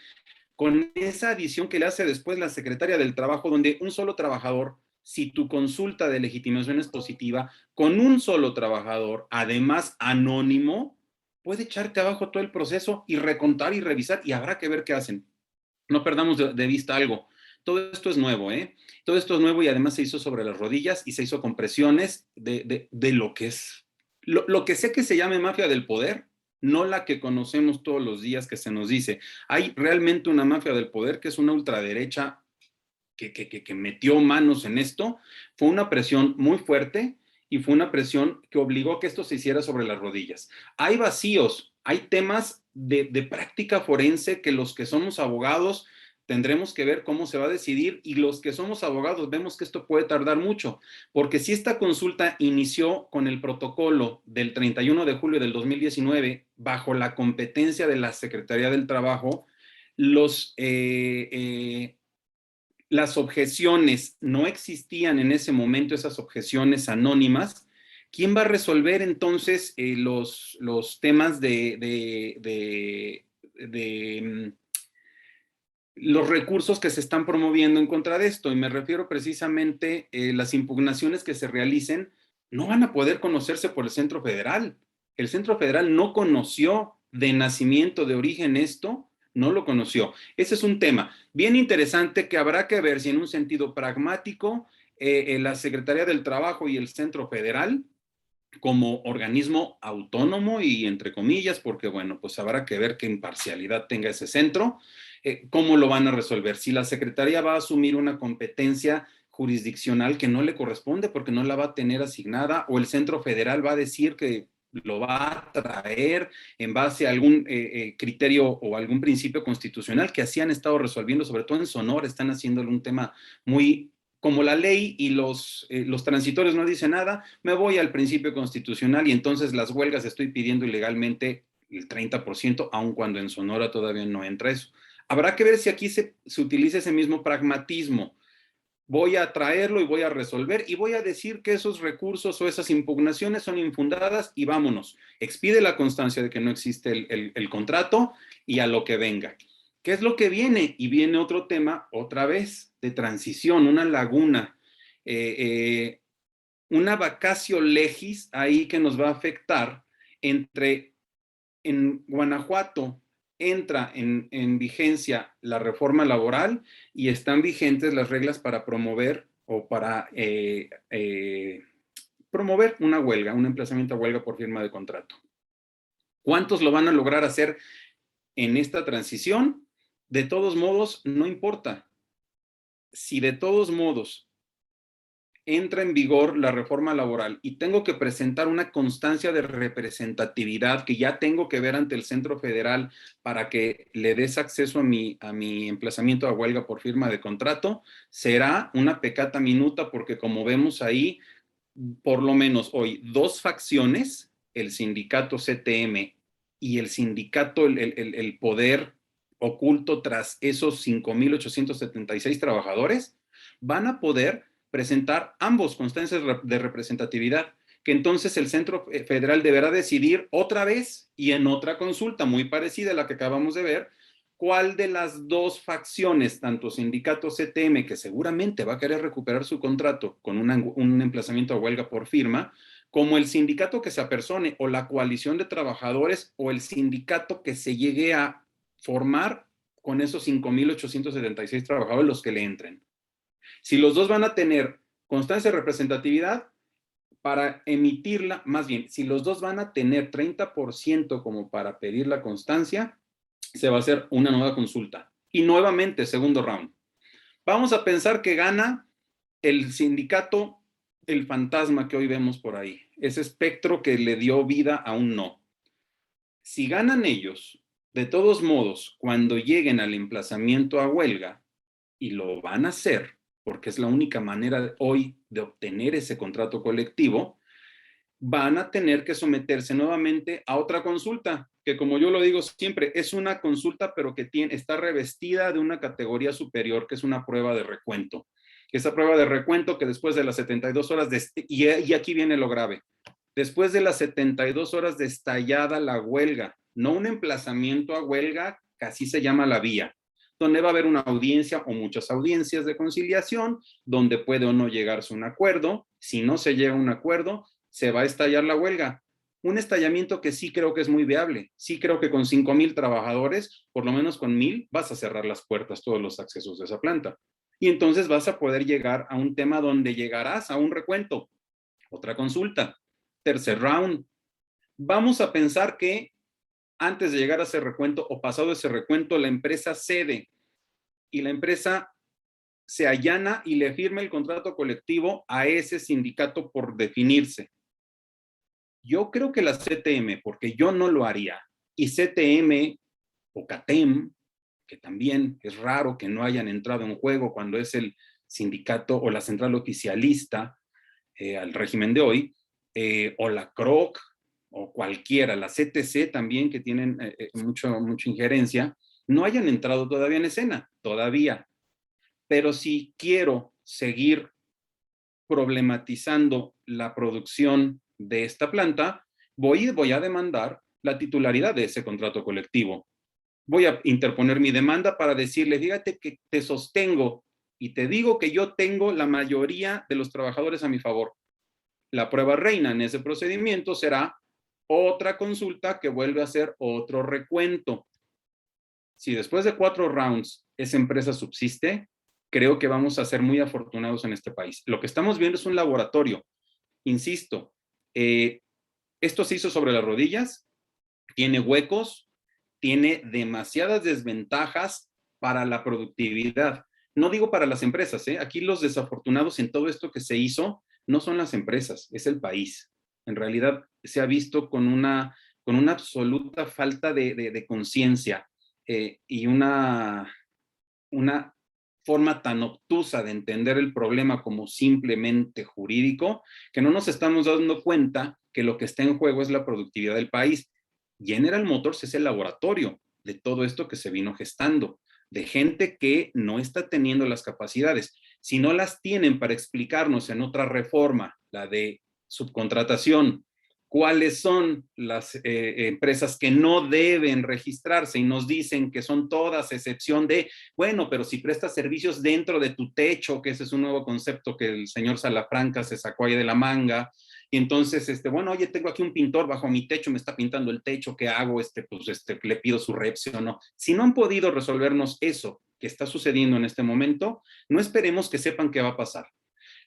con esa adición que le hace después la secretaria del Trabajo, donde un solo trabajador, si tu consulta de legitimación es positiva, con un solo trabajador, además anónimo, puede echarte abajo todo el proceso y recontar y revisar y habrá que ver qué hacen. No perdamos de vista algo. Todo esto es nuevo, ¿eh? Todo esto es nuevo y además se hizo sobre las rodillas y se hizo con presiones de lo que es. Lo que sé que se llame mafia del poder, no la que conocemos todos los días que se nos dice. Hay realmente una mafia del poder que es una ultraderecha que metió manos en esto. Fue una presión muy fuerte y fue una presión que obligó a que esto se hiciera sobre las rodillas. Hay vacíos, hay temas de práctica forense que los que somos abogados tendremos que ver cómo se va a decidir y los que somos abogados vemos que esto puede tardar mucho, porque si esta consulta inició con el protocolo del 31 de julio del 2019 bajo la competencia de la Secretaría del Trabajo, las objeciones no existían en ese momento, esas objeciones anónimas. ¿Quién va a resolver entonces los temas de los recursos que se están promoviendo en contra de esto? Y me refiero precisamente las impugnaciones que se realicen no van a poder conocerse por el Centro Federal. El Centro Federal no conoció de nacimiento, de origen esto, no lo conoció. Ese es un tema bien interesante que habrá que ver si en un sentido pragmático la Secretaría del Trabajo y el Centro Federal como organismo autónomo y entre comillas, porque bueno, pues habrá que ver qué imparcialidad tenga ese centro, cómo lo van a resolver. Si la Secretaría va a asumir una competencia jurisdiccional que no le corresponde porque no la va a tener asignada, o el Centro Federal va a decir que lo va a traer en base a algún criterio o algún principio constitucional que así han estado resolviendo, sobre todo en Sonora, están haciéndole un tema muy como la ley y los transitorios no dicen nada, me voy al principio constitucional y entonces las huelgas estoy pidiendo ilegalmente el 30%, aun cuando en Sonora todavía no entra eso. Habrá que ver si aquí se utiliza ese mismo pragmatismo. Voy a traerlo y voy a resolver y voy a decir que esos recursos o esas impugnaciones son infundadas y vámonos. Expide la constancia de que no existe el contrato y a lo que venga. ¿Qué es lo que viene? Y viene otro tema, otra vez, de transición, una laguna, una vacatio legis ahí que nos va a afectar entre, en Guanajuato, entra en vigencia la reforma laboral y están vigentes las reglas para promover o para promover una huelga, un emplazamiento a huelga por firma de contrato. ¿Cuántos lo van a lograr hacer en esta transición? De todos modos, no importa. Si de todos modos entra en vigor la reforma laboral y tengo que presentar una constancia de representatividad que ya tengo que ver ante el Centro Federal para que le des acceso a mi emplazamiento a huelga por firma de contrato, será una pecata minuta porque como vemos ahí, por lo menos hoy, dos facciones, el sindicato CTM y el sindicato, el poder oculto tras esos 5,876 trabajadores, van a poder presentar ambos constancias de representatividad, que entonces el Centro Federal deberá decidir otra vez y en otra consulta muy parecida a la que acabamos de ver, cuál de las dos facciones, tanto sindicato CTM, que seguramente va a querer recuperar su contrato con un emplazamiento a huelga por firma, como el sindicato que se apersone, o la coalición de trabajadores, o el sindicato que se llegue a formar con esos 5,876 trabajadores los que le entren. Si los dos van a tener constancia de representatividad, para emitirla, más bien, si los dos van a tener 30% como para pedir la constancia, se va a hacer una nueva consulta. Y nuevamente, segundo round. Vamos a pensar que gana el sindicato, el fantasma que hoy vemos por ahí, ese espectro que le dio vida a un no. Si ganan ellos, de todos modos, cuando lleguen al emplazamiento a huelga, y lo van a hacer, porque es la única manera hoy de obtener ese contrato colectivo, van a tener que someterse nuevamente a otra consulta, que como yo lo digo siempre, es una consulta, pero que está revestida de una categoría superior, que es una prueba de recuento. Esa prueba de recuento que después de las 72 horas, y aquí viene lo grave, después de las 72 horas de estallada la huelga, no un emplazamiento a huelga, que así se llama la vía, donde va a haber una audiencia o muchas audiencias de conciliación, donde puede o no llegarse a un acuerdo. Si no se llega a un acuerdo, se va a estallar la huelga. Un estallamiento que sí creo que es muy viable. Sí creo que con 5,000 trabajadores, por lo menos con 1,000, vas a cerrar las puertas, todos los accesos de esa planta. Y entonces vas a poder llegar a un tema donde llegarás a un recuento. Otra consulta. Tercer round. Vamos a pensar que antes de llegar a ese recuento o pasado ese recuento, la empresa cede y la empresa se allana y le firma el contrato colectivo a ese sindicato por definirse. Yo creo que la CTM, porque yo no lo haría, y CTM o CATEM, que también es raro que no hayan entrado en juego cuando es el sindicato o la central oficialista al régimen de hoy, o la CROC, o cualquiera, la CTC también, que tienen mucha injerencia, no hayan entrado todavía en escena, todavía. Pero si quiero seguir problematizando la producción de esta planta, voy a demandar la titularidad de ese contrato colectivo. Voy a interponer mi demanda para decirle, fíjate que te sostengo y te digo que yo tengo la mayoría de los trabajadores a mi favor. La prueba reina en ese procedimiento será otra consulta que vuelve a ser otro recuento. Si después de 4 rounds esa empresa subsiste, creo que vamos a ser muy afortunados en este país. Lo que estamos viendo es un laboratorio. Insisto, esto se hizo sobre las rodillas, tiene huecos, tiene demasiadas desventajas para la productividad. No digo para las empresas, ¿eh? Aquí los desafortunados en todo esto que se hizo no son las empresas, es el país. En realidad se ha visto con una absoluta falta de conciencia y una forma tan obtusa de entender el problema como simplemente jurídico, que no nos estamos dando cuenta que lo que está en juego es la productividad del país. General Motors es el laboratorio de todo esto que se vino gestando, de gente que no está teniendo las capacidades. Si no las tienen para explicarnos en otra reforma, la de subcontratación, cuáles son las empresas que no deben registrarse y nos dicen que son todas excepción de, bueno, pero si prestas servicios dentro de tu techo, que ese es un nuevo concepto que el señor Salafranca se sacó ahí de la manga, y entonces, bueno, oye, tengo aquí un pintor bajo mi techo, me está pintando el techo, ¿qué hago? Pues le pido su repse o no. Si no han podido resolvernos eso que está sucediendo en este momento, no esperemos que sepan qué va a pasar.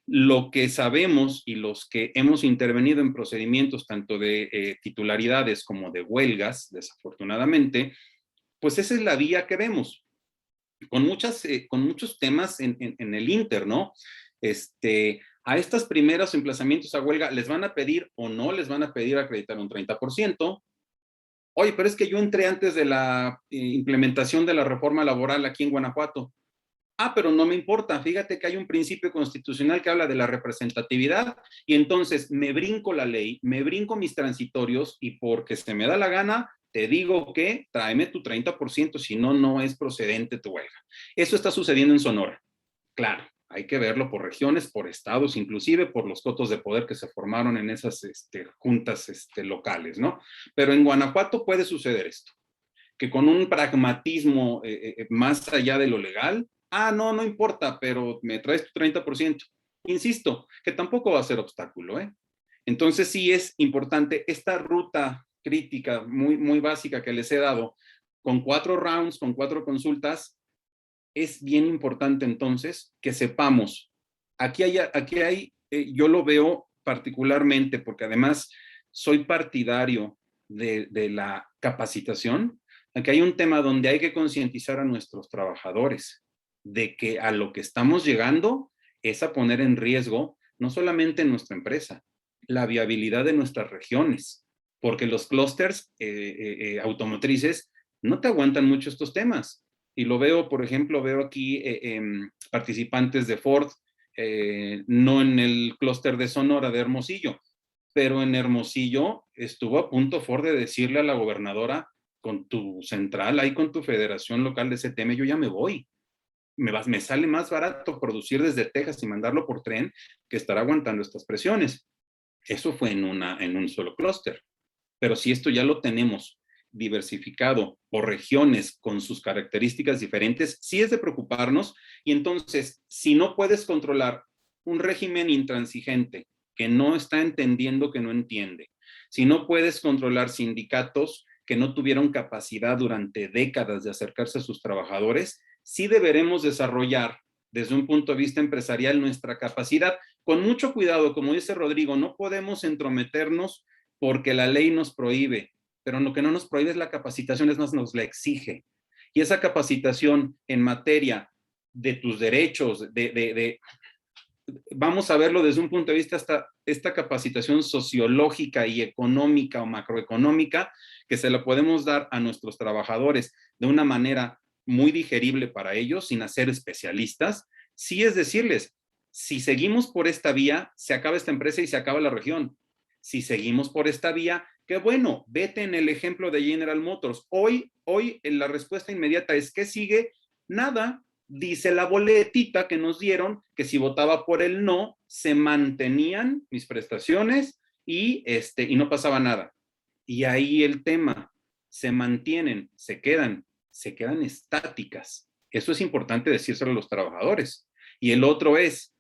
Lo que sabemos y los que hemos intervenido en procedimientos tanto de titularidades como de huelgas, desafortunadamente, pues esa es la vía que vemos, con muchos temas en el Inter, ¿no? A estos primeros emplazamientos a huelga, ¿les van a pedir o no les van a pedir acreditar un 30%? Oye, pero es que yo entré antes de la implementación de la reforma laboral aquí en Guanajuato. Ah, pero no me importa, fíjate que hay un principio constitucional que habla de la representatividad y entonces me brinco la ley, me brinco mis transitorios y porque se me da la gana, te digo que tráeme tu 30%, si no, no es procedente tu huelga. Eso está sucediendo en Sonora. Claro, hay que verlo por regiones, por estados, inclusive por los cotos de poder que se formaron en esas juntas locales, ¿no? Pero en Guanajuato puede suceder esto, que con un pragmatismo más allá de lo legal, no, no importa, pero me traes tu 30%. Insisto, que tampoco va a ser obstáculo, ¿eh? Entonces sí es importante esta ruta crítica muy, muy básica que les he dado, con 4 rounds, con 4 consultas, es bien importante entonces que sepamos, yo lo veo particularmente porque además soy partidario de la capacitación. Aquí hay un tema donde hay que concientizar a nuestros trabajadores de que a lo que estamos llegando es a poner en riesgo no solamente nuestra empresa, la viabilidad de nuestras regiones, porque los clústeres automotrices no te aguantan mucho estos temas. Y lo veo, por ejemplo, veo aquí participantes de Ford, no en el clúster de Sonora de Hermosillo, pero en Hermosillo estuvo a punto Ford de decirle a la gobernadora, con tu central, ahí con tu federación local de CTM, yo ya me voy. Me sale más barato producir desde Texas y mandarlo por tren que estar aguantando estas presiones. Eso fue en un solo clúster. Pero si esto ya lo tenemos diversificado por regiones con sus características diferentes, sí es de preocuparnos. Y entonces, si no puedes controlar un régimen intransigente que no está entendiendo que no entiende, si no puedes controlar sindicatos que no tuvieron capacidad durante décadas de acercarse a sus trabajadores, sí deberemos desarrollar desde un punto de vista empresarial nuestra capacidad. Con mucho cuidado, como dice Rodrigo, no podemos entrometernos porque la ley nos prohíbe, pero lo que no nos prohíbe es la capacitación, es más, nos la exige. Y esa capacitación en materia de tus derechos, vamos a verlo desde un punto de vista hasta esta capacitación sociológica y económica o macroeconómica, que se la podemos dar a nuestros trabajadores de una manera muy digerible para ellos, sin hacer especialistas, sí es decirles, si seguimos por esta vía, se acaba esta empresa y se acaba la región. Si seguimos por esta vía, qué bueno, vete en el ejemplo de General Motors. Hoy la respuesta inmediata es, ¿qué sigue? Nada. Dice la boletita que nos dieron que si votaba por el no, se mantenían mis prestaciones y no pasaba nada. Y ahí el tema, se mantienen, se quedan estáticas. Eso es importante decírselo a los trabajadores. Y el otro es,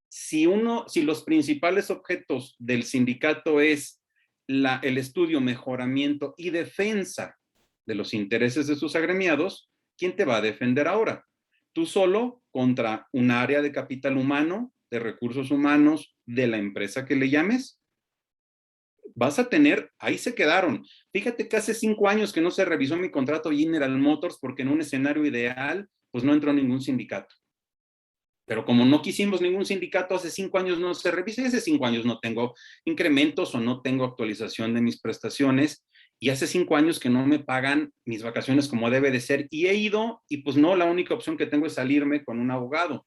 si los principales objetos del sindicato es el estudio, mejoramiento y defensa de los intereses de sus agremiados, ¿quién te va a defender ahora? Tú solo contra un área de capital humano, de recursos humanos, de la empresa que le llames. Vas a tener, ahí se quedaron. Fíjate que hace 5 años que no se revisó mi contrato General Motors porque en un escenario ideal, pues no entró ningún sindicato. Pero como no quisimos ningún sindicato, hace 5 años no se revisa y hace 5 años no tengo incrementos o no tengo actualización de mis prestaciones y hace 5 años que no me pagan mis vacaciones como debe de ser, y he ido, y pues no, la única opción que tengo es salirme con un abogado,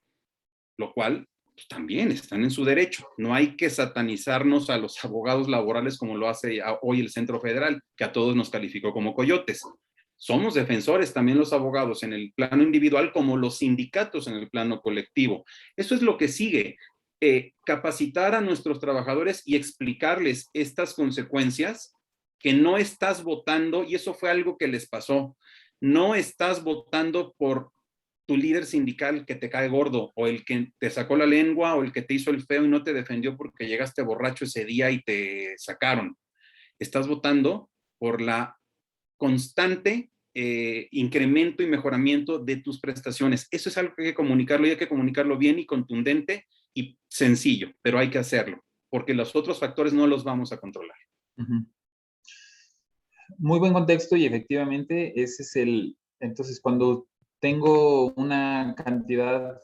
lo cual pues, también están en su derecho. No hay que satanizarnos a los abogados laborales como lo hace hoy el Centro Federal, que a todos nos calificó como coyotes. Somos defensores también los abogados en el plano individual como los sindicatos en el plano colectivo. Eso es lo que sigue. Capacitar a nuestros trabajadores y explicarles estas consecuencias, que no estás votando, y eso fue algo que les pasó, no estás votando por tu líder sindical que te cae gordo, o el que te sacó la lengua, o el que te hizo el feo y no te defendió porque llegaste borracho ese día y te sacaron. Estás votando por la constante incremento y mejoramiento de tus prestaciones. Eso es algo que hay que comunicarlo, y hay que comunicarlo bien y contundente y sencillo, pero hay que hacerlo, porque los otros factores no los vamos a controlar. Uh-huh. Muy buen contexto, y efectivamente ese es entonces cuando tengo una cantidad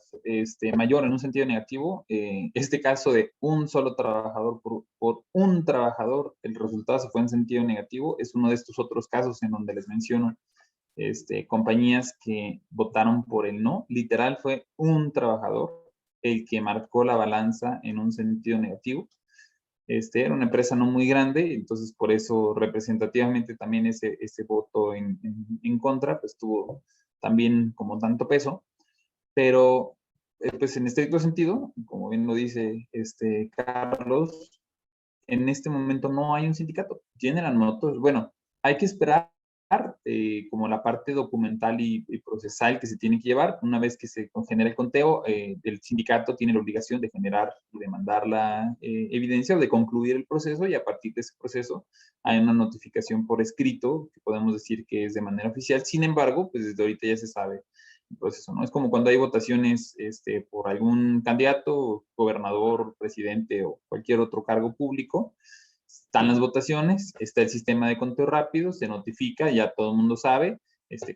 mayor en un sentido negativo, este caso de un solo trabajador por un trabajador, el resultado se fue en sentido negativo, es uno de estos otros casos en donde les menciono compañías que votaron por el no. Literal fue un trabajador el que marcó la balanza en un sentido negativo. Era una empresa no muy grande, entonces por eso representativamente también ese voto en contra, pues tuvo también como tanto peso, pero pues en estricto sentido, como bien lo dice Carlos, en este momento no hay un sindicato. General Motors, bueno, hay que esperar como la parte documental y procesal que se tiene que llevar. Una vez que se genera el conteo, el sindicato tiene la obligación de generar, de mandar la evidencia o de concluir el proceso, y a partir de ese proceso hay una notificación por escrito que podemos decir que es de manera oficial. Sin embargo, pues desde ahorita ya se sabe el proceso, ¿no? Es como cuando hay votaciones por algún candidato, gobernador, presidente o cualquier otro cargo público. Están las votaciones, está el sistema de conteo rápido, se notifica, ya todo el mundo sabe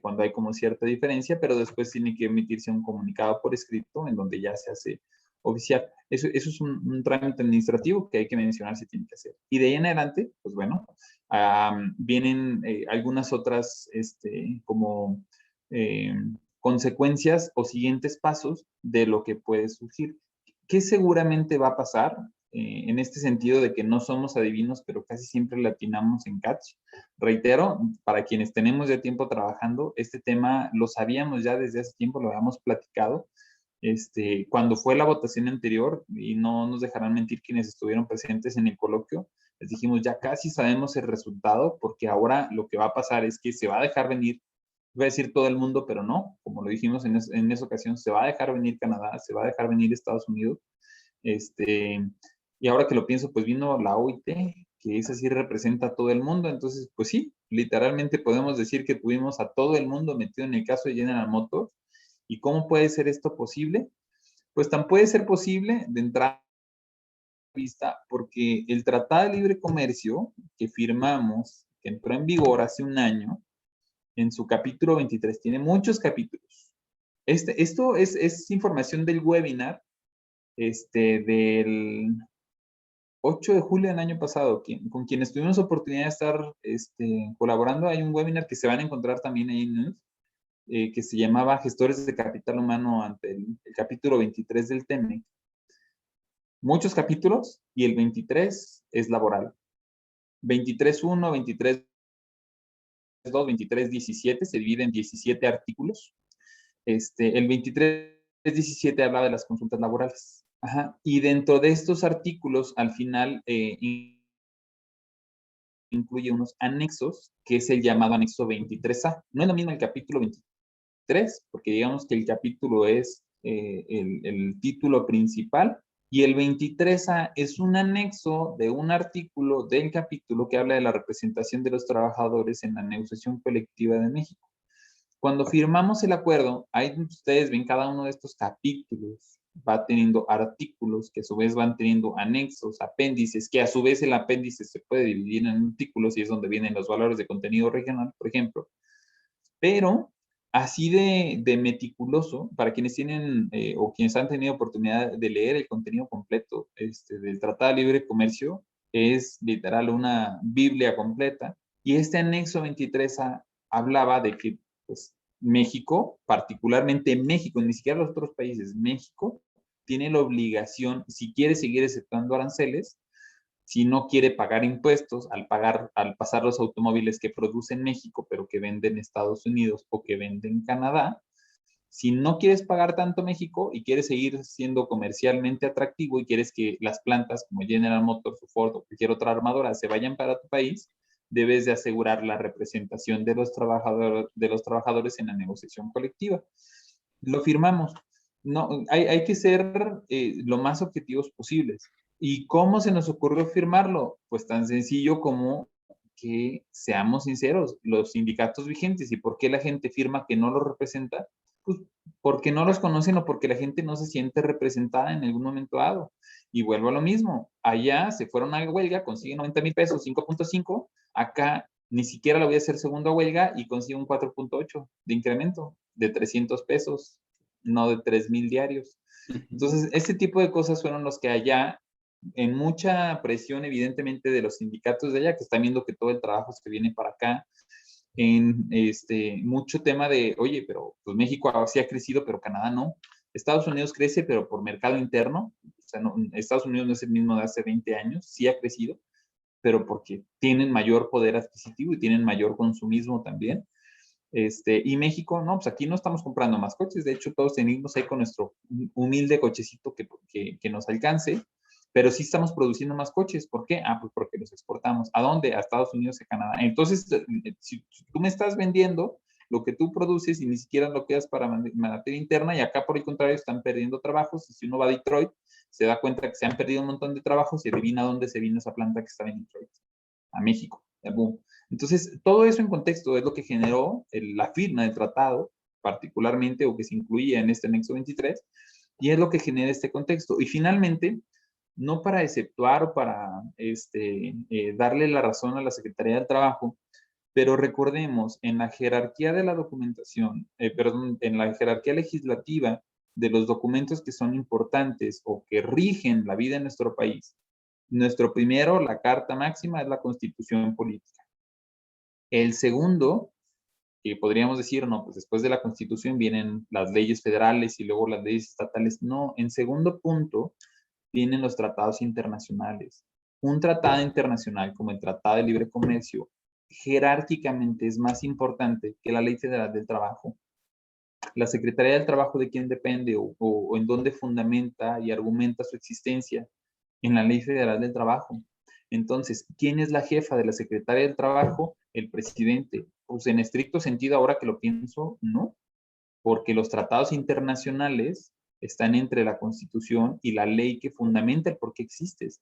cuando hay como cierta diferencia, pero después tiene que emitirse un comunicado por escrito en donde ya se hace oficial. Eso es un trámite administrativo que hay que mencionar, se tiene que hacer. Y de ahí en adelante, pues bueno, vienen algunas otras como consecuencias o siguientes pasos de lo que puede surgir. ¿Qué seguramente va a pasar? En este sentido de que no somos adivinos, pero casi siempre latinamos en catch. Reitero, para quienes tenemos ya tiempo trabajando, este tema lo sabíamos ya desde hace tiempo, lo habíamos platicado. Cuando fue la votación anterior, y no nos dejarán mentir quienes estuvieron presentes en el coloquio, les dijimos, ya casi sabemos el resultado, porque ahora lo que va a pasar es que se va a dejar venir, iba a decir todo el mundo, pero no, como lo dijimos en esa ocasión, se va a dejar venir Canadá, se va a dejar venir Estados Unidos. Y ahora que lo pienso, pues vino la OIT, que esa sí representa a todo el mundo. Entonces, pues sí, literalmente podemos decir que tuvimos a todo el mundo metido en el caso de General Motors. ¿Y cómo puede ser esto posible? Pues tan puede ser posible de entrada vista porque el Tratado de Libre Comercio que firmamos, que entró en vigor hace un año, en su capítulo 23, tiene muchos capítulos. Esto es información del webinar del 8 de julio del año pasado, con quienes tuvimos oportunidad de estar colaborando. Hay un webinar que se van a encontrar también ahí en News, que se llamaba Gestores de Capital Humano ante el capítulo 23 del TEMEC. Muchos capítulos, y el 23 es laboral. 23.1, 23.2, 23.17 se divide en 17 artículos. El 23.17 habla de las consultas laborales. Ajá. Y dentro de estos artículos, al final, incluye unos anexos, que es el llamado anexo 23A. No es lo mismo el capítulo 23, porque digamos que el capítulo es el título principal, y el 23A es un anexo de un artículo del capítulo que habla de la representación de los trabajadores en la negociación colectiva de México. Cuando firmamos el acuerdo, ahí ustedes ven cada uno de estos capítulos va teniendo artículos que a su vez van teniendo anexos, apéndices, que a su vez el apéndice se puede dividir en artículos y es donde vienen los valores de contenido regional, por ejemplo. Pero así de meticuloso, para quienes tienen o quienes han tenido oportunidad de leer el contenido completo del Tratado de Libre Comercio, es literal una Biblia completa. Y este anexo 23A hablaba de que pues, México, particularmente México, ni siquiera los otros países, México tiene la obligación, si quiere seguir exceptuando aranceles, si no quiere pagar impuestos al pasar los automóviles que produce en México, pero que venden en Estados Unidos o que venden en Canadá, si no quieres pagar tanto México y quieres seguir siendo comercialmente atractivo y quieres que las plantas como General Motors o Ford o cualquier otra armadora se vayan para tu país, debes de asegurar la representación de los trabajadores en la negociación colectiva. Lo firmamos. No, hay que ser lo más objetivos posibles. ¿Y cómo se nos ocurrió firmarlo? Pues tan sencillo como que seamos sinceros, los sindicatos vigentes y por qué la gente firma que no los representa, pues porque no los conocen o porque la gente no se siente representada en algún momento dado. Y vuelvo a lo mismo, allá se fueron a huelga, consiguen 90,000 pesos, 5.5, acá ni siquiera lo voy a hacer segunda huelga y consigo un 4.8 de incremento de 300 pesos, no de 3,000 diarios. Entonces, este tipo de cosas fueron los que allá, en mucha presión evidentemente de los sindicatos de allá, que están viendo que todo el trabajo se viene para acá, en mucho tema de, oye, pero pues México sí ha crecido, pero Canadá no. Estados Unidos crece, pero por mercado interno. O sea, no, Estados Unidos no es el mismo de hace 20 años, sí ha crecido, pero porque tienen mayor poder adquisitivo y tienen mayor consumismo también. Y México, no, pues aquí no estamos comprando más coches, de hecho todos tenemos ahí con nuestro humilde cochecito que nos alcance, pero sí estamos produciendo más coches. ¿Por qué? Ah, pues porque los exportamos. ¿A dónde? A Estados Unidos y a Canadá. Entonces, si tú me estás vendiendo lo que tú produces y ni siquiera lo quedas para materia interna, y acá por el contrario están perdiendo trabajos, y si uno va a Detroit, se da cuenta que se han perdido un montón de trabajos y adivina dónde se vino esa planta que estaba en Detroit. A México. Boom. Entonces, todo eso en contexto es lo que generó la firma del tratado, particularmente, o que se incluía en este anexo 23, y es lo que genera este contexto. Y finalmente, no para exceptuar o para darle la razón a la Secretaría del Trabajo, pero recordemos, en la jerarquía de la documentación, perdón, en la jerarquía legislativa de los documentos que son importantes o que rigen la vida en nuestro país, nuestro primero, la carta máxima, es la Constitución Política. El segundo, que podríamos decir, no, pues después de la Constitución vienen las leyes federales y luego las leyes estatales. No, en segundo punto vienen los tratados internacionales. Un tratado internacional como el Tratado de Libre Comercio jerárquicamente es más importante que la Ley Federal del Trabajo. La Secretaría del Trabajo, ¿de quién depende o en dónde fundamenta y argumenta su existencia? En la Ley Federal del Trabajo. Entonces, ¿quién es la jefa de la Secretaría del Trabajo? El presidente. Pues en estricto sentido, ahora que lo pienso, no, porque los tratados internacionales están entre la Constitución y la ley que fundamenta el por qué existes.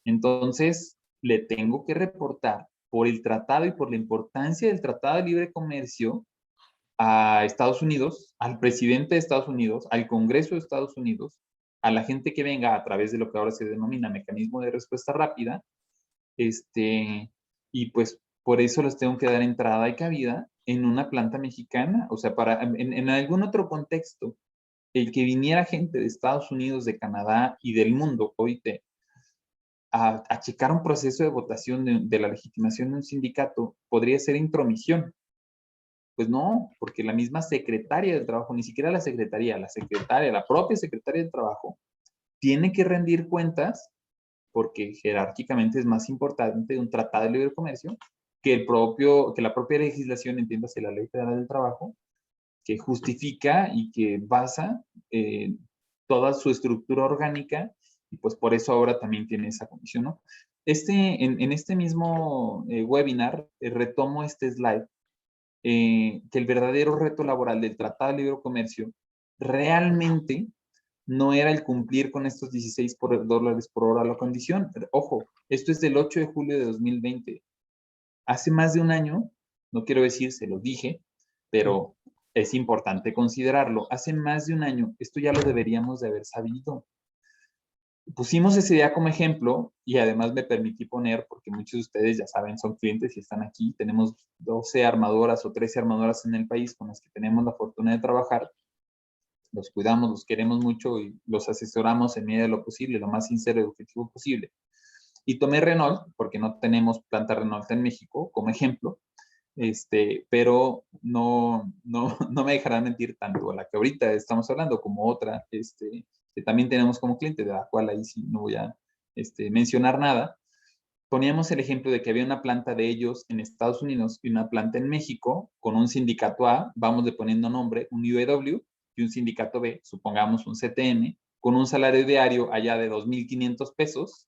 Entonces, le tengo que reportar por el tratado y por la importancia del Tratado de Libre Comercio a Estados Unidos, al presidente de Estados Unidos, al Congreso de Estados Unidos, a la gente que venga a través de lo que ahora se denomina mecanismo de respuesta rápida, y pues por eso les tengo que dar entrada y cabida en una planta mexicana. O sea, en algún otro contexto, el que viniera gente de Estados Unidos, de Canadá y del mundo, oíste, a checar un proceso de votación de la legitimación de un sindicato, podría ser intromisión. Pues no, porque la misma secretaria del trabajo, ni siquiera la secretaría, la propia secretaria del trabajo, tiene que rendir cuentas porque jerárquicamente es más importante un tratado de libre comercio que la propia legislación, entiéndase la Ley Federal del Trabajo, que justifica y que basa toda su estructura orgánica, y pues por eso ahora también tiene esa condición, ¿no? En este mismo webinar retomo este slide, que el verdadero reto laboral del Tratado de Libre Comercio realmente no era el cumplir con estos $16 por hora la condición. Ojo, esto es del 8 de julio de 2020. Hace más de un año, no quiero decir, se lo dije, pero es importante considerarlo. Hace más de un año, esto ya lo deberíamos de haber sabido. Pusimos ese día como ejemplo y además me permití poner, porque muchos de ustedes ya saben, son clientes y están aquí. Tenemos 12 armadoras o 13 armadoras en el país con las que tenemos la fortuna de trabajar. Los cuidamos, los queremos mucho y los asesoramos en medida de lo posible, lo más sincero y objetivo posible. Y tomé Renault, porque no tenemos planta Renault en México, como ejemplo, pero no me dejarán mentir tanto la que ahorita estamos hablando como otra, que también tenemos como cliente, de la cual ahí sí no voy a mencionar nada. Poníamos el ejemplo de que había una planta de ellos en Estados Unidos y una planta en México con un sindicato A, vamos de poniendo nombre, un UAW, y un sindicato B, supongamos un CTM, con un salario diario allá de 2,500 pesos,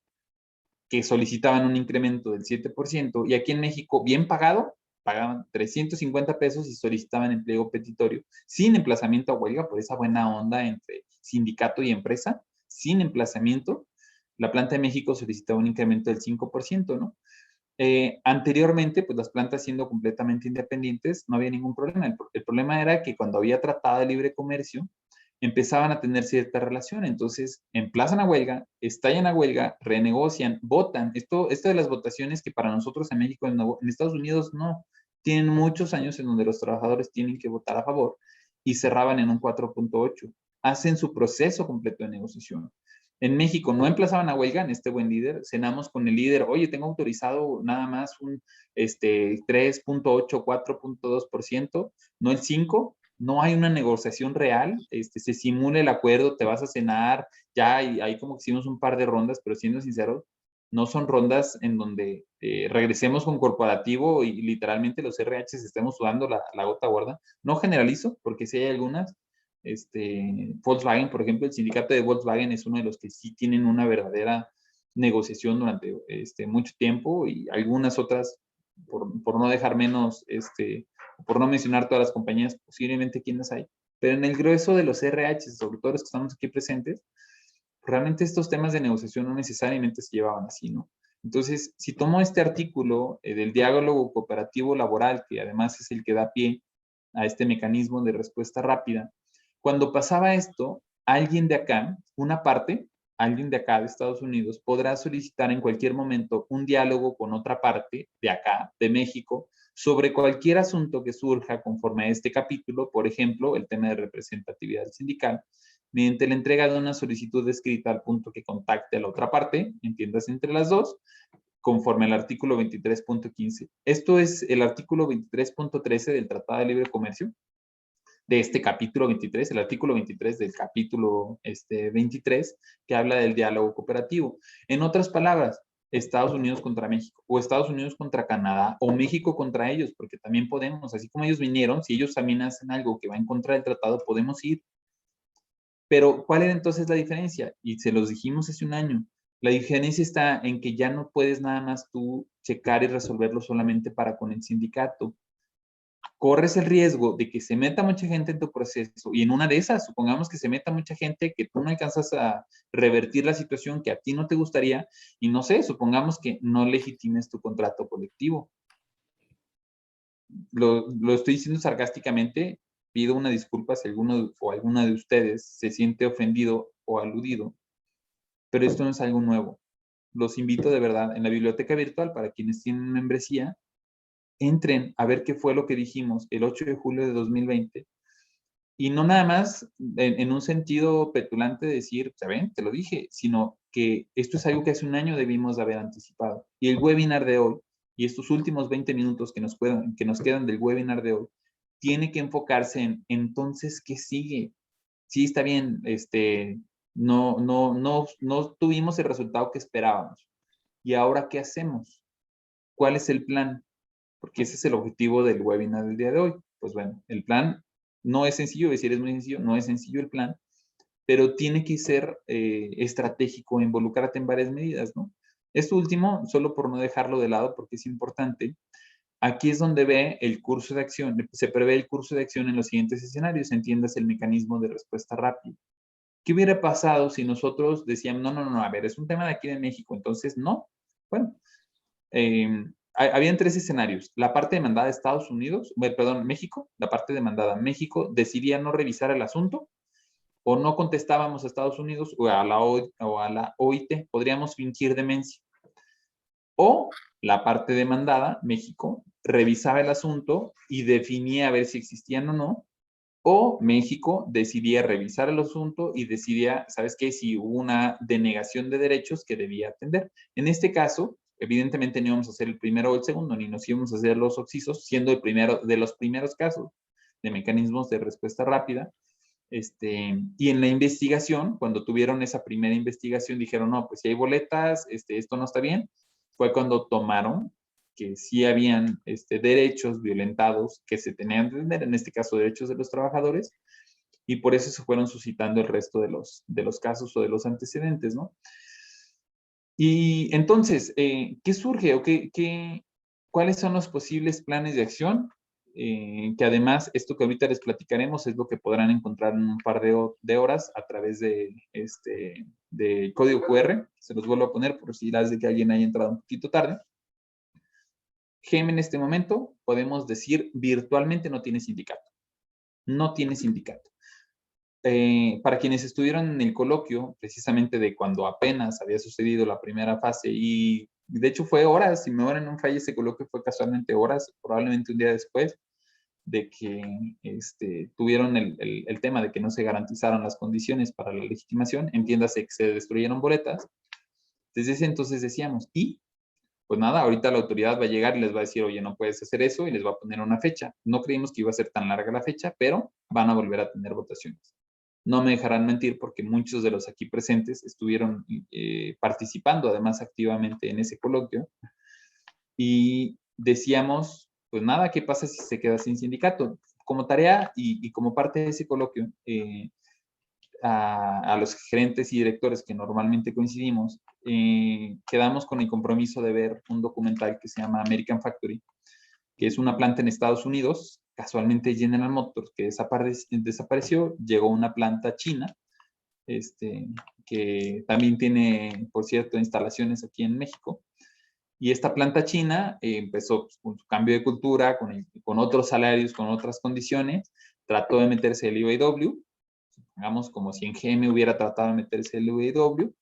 que solicitaban un incremento del 7%, y aquí en México, bien pagado, pagaban 350 pesos y solicitaban empleo petitorio, sin emplazamiento a huelga, por esa buena onda entre sindicato y empresa, sin emplazamiento. La planta de México solicitaba un incremento del 5%, ¿no? Anteriormente, pues las plantas siendo completamente independientes, no había ningún problema. El problema era que cuando había tratado de libre comercio, empezaban a tener cierta relación. Entonces, emplazan a huelga, estallan a huelga, renegocian, votan. Esto de las votaciones que para nosotros en México, en Estados Unidos no. Tienen muchos años en donde los trabajadores tienen que votar a favor y cerraban en un 4.8. Hacen su proceso completo de negociación. En México no emplazaban a huelga en este buen líder, cenamos con el líder, oye, tengo autorizado nada más un 3.8, 4.2%, no el 5%, no hay una negociación real, se simula el acuerdo, te vas a cenar, ya hay como que hicimos un par de rondas, pero siendo sinceros, no son rondas en donde regresemos con corporativo y literalmente los RHs estemos sudando la gota gorda. No generalizo, porque sí hay algunas, Volkswagen, por ejemplo, el sindicato de Volkswagen es uno de los que sí tienen una verdadera negociación durante mucho tiempo, y algunas otras, por no dejar menos, por no mencionar todas las compañías, posiblemente quiénes hay, pero en el grueso de los RH, sobre todo los que estamos aquí presentes, realmente estos temas de negociación no necesariamente se llevaban así, ¿no? Entonces, si tomo este artículo del diálogo cooperativo laboral, que además es el que da pie a este mecanismo de respuesta rápida, cuando pasaba esto, alguien de acá, una parte, alguien de acá de Estados Unidos, podrá solicitar en cualquier momento un diálogo con otra parte de acá, de México, sobre cualquier asunto que surja conforme a este capítulo, por ejemplo, el tema de representatividad sindical, mediante la entrega de una solicitud escrita al punto que contacte a la otra parte, entiendas entre las dos, conforme al artículo 23.15. Esto es el artículo 23.13 del Tratado de Libre Comercio, de este capítulo 23, el artículo 23 del capítulo 23, que habla del diálogo cooperativo. En otras palabras, Estados Unidos contra México, o Estados Unidos contra Canadá, o México contra ellos, porque también podemos, así como ellos vinieron, si ellos también hacen algo que va en contra del tratado, podemos ir. Pero, ¿cuál era entonces la diferencia? Y se los dijimos hace un año. La diferencia está en que ya no puedes nada más tú checar y resolverlo solamente para con el sindicato. Corres el riesgo de que se meta mucha gente en tu proceso, y en una de esas, supongamos que se meta mucha gente, que tú no alcanzas a revertir la situación, que a ti no te gustaría, y no sé, supongamos que no legitimes tu contrato colectivo. Lo estoy diciendo sarcásticamente, pido una disculpa si alguno o alguna de ustedes se siente ofendido o aludido, pero esto no es algo nuevo. Los invito de verdad, en la biblioteca virtual, para quienes tienen membresía, entren a ver qué fue lo que dijimos el 8 de julio de 2020, y no nada más en un sentido petulante de decir, ¿saben? Te lo dije, sino que esto es algo que hace un año debimos de haber anticipado. Y el webinar de hoy, y estos últimos 20 minutos que nos quedan del webinar de hoy, tiene que enfocarse en, entonces, ¿qué sigue? Sí, está bien, no tuvimos el resultado que esperábamos. ¿Y ahora qué hacemos? ¿Cuál es el plan? Porque ese es el objetivo del webinar del día de hoy. Pues bueno, el plan no es sencillo, decir es muy sencillo, no es sencillo el plan, pero tiene que ser estratégico, involucrarte en varias medidas, ¿no? Esto último, solo por no dejarlo de lado, porque es importante, aquí es donde ve el curso de acción, se prevé el curso de acción en los siguientes escenarios, entiendas el mecanismo de respuesta rápida. ¿Qué hubiera pasado si nosotros decíamos, no, a ver, es un tema de aquí de México, entonces no? Bueno, habían tres escenarios. La parte demandada de Estados Unidos, perdón, México, la parte demandada México decidía no revisar el asunto, o no contestábamos a Estados Unidos o a la OIT, podríamos fingir demencia. O la parte demandada, México, revisaba el asunto y definía a ver si existían o no, o México decidía revisar el asunto y decidía, ¿sabes qué? Si hubo una denegación de derechos que debía atender. En este caso, evidentemente no íbamos a ser el primero o el segundo, ni nos íbamos a hacer los oxisos, siendo el primero de los primeros casos de mecanismos de respuesta rápida. Y en la investigación, cuando tuvieron esa primera investigación, dijeron, no, pues si hay boletas, esto no está bien. Fue cuando tomaron que sí habían derechos violentados que se tenían que entender, en este caso derechos de los trabajadores, y por eso se fueron suscitando el resto de los casos o de los antecedentes, ¿no? Y entonces, ¿qué surge o cuáles son los posibles planes de acción? Que además, esto que ahorita les platicaremos es lo que podrán encontrar en un par de horas a través de código QR. Se los vuelvo a poner por si las de que alguien haya entrado un poquito tarde. GEM en este momento, podemos decir, virtualmente no tiene sindicato. No tiene sindicato. Para quienes estuvieron en el coloquio, precisamente de cuando apenas había sucedido la primera fase, y de hecho fue horas, si me ahora no falla, ese coloquio fue casualmente horas, probablemente un día después de que tuvieron el tema de que no se garantizaron las condiciones para la legitimación, entiéndase que se destruyeron boletas. Desde ese entonces decíamos, y pues nada, ahorita la autoridad va a llegar y les va a decir, oye, no puedes hacer eso, y les va a poner una fecha. No creímos que iba a ser tan larga la fecha, pero van a volver a tener votaciones. No me dejarán mentir porque muchos de los aquí presentes estuvieron participando además activamente en ese coloquio y decíamos, pues nada, ¿qué pasa si se queda sin sindicato? Como tarea y como parte de ese coloquio, a los gerentes y directores que normalmente coincidimos, quedamos con el compromiso de ver un documental que se llama American Factory, que es una planta en Estados Unidos, casualmente General Motors, que desapareció, llegó una planta china, que también tiene, por cierto, instalaciones aquí en México. Y esta planta china empezó pues, con su cambio de cultura, con otros salarios, con otras condiciones, trató de meterse el UAW, digamos como si en GM hubiera tratado de meterse el UAW,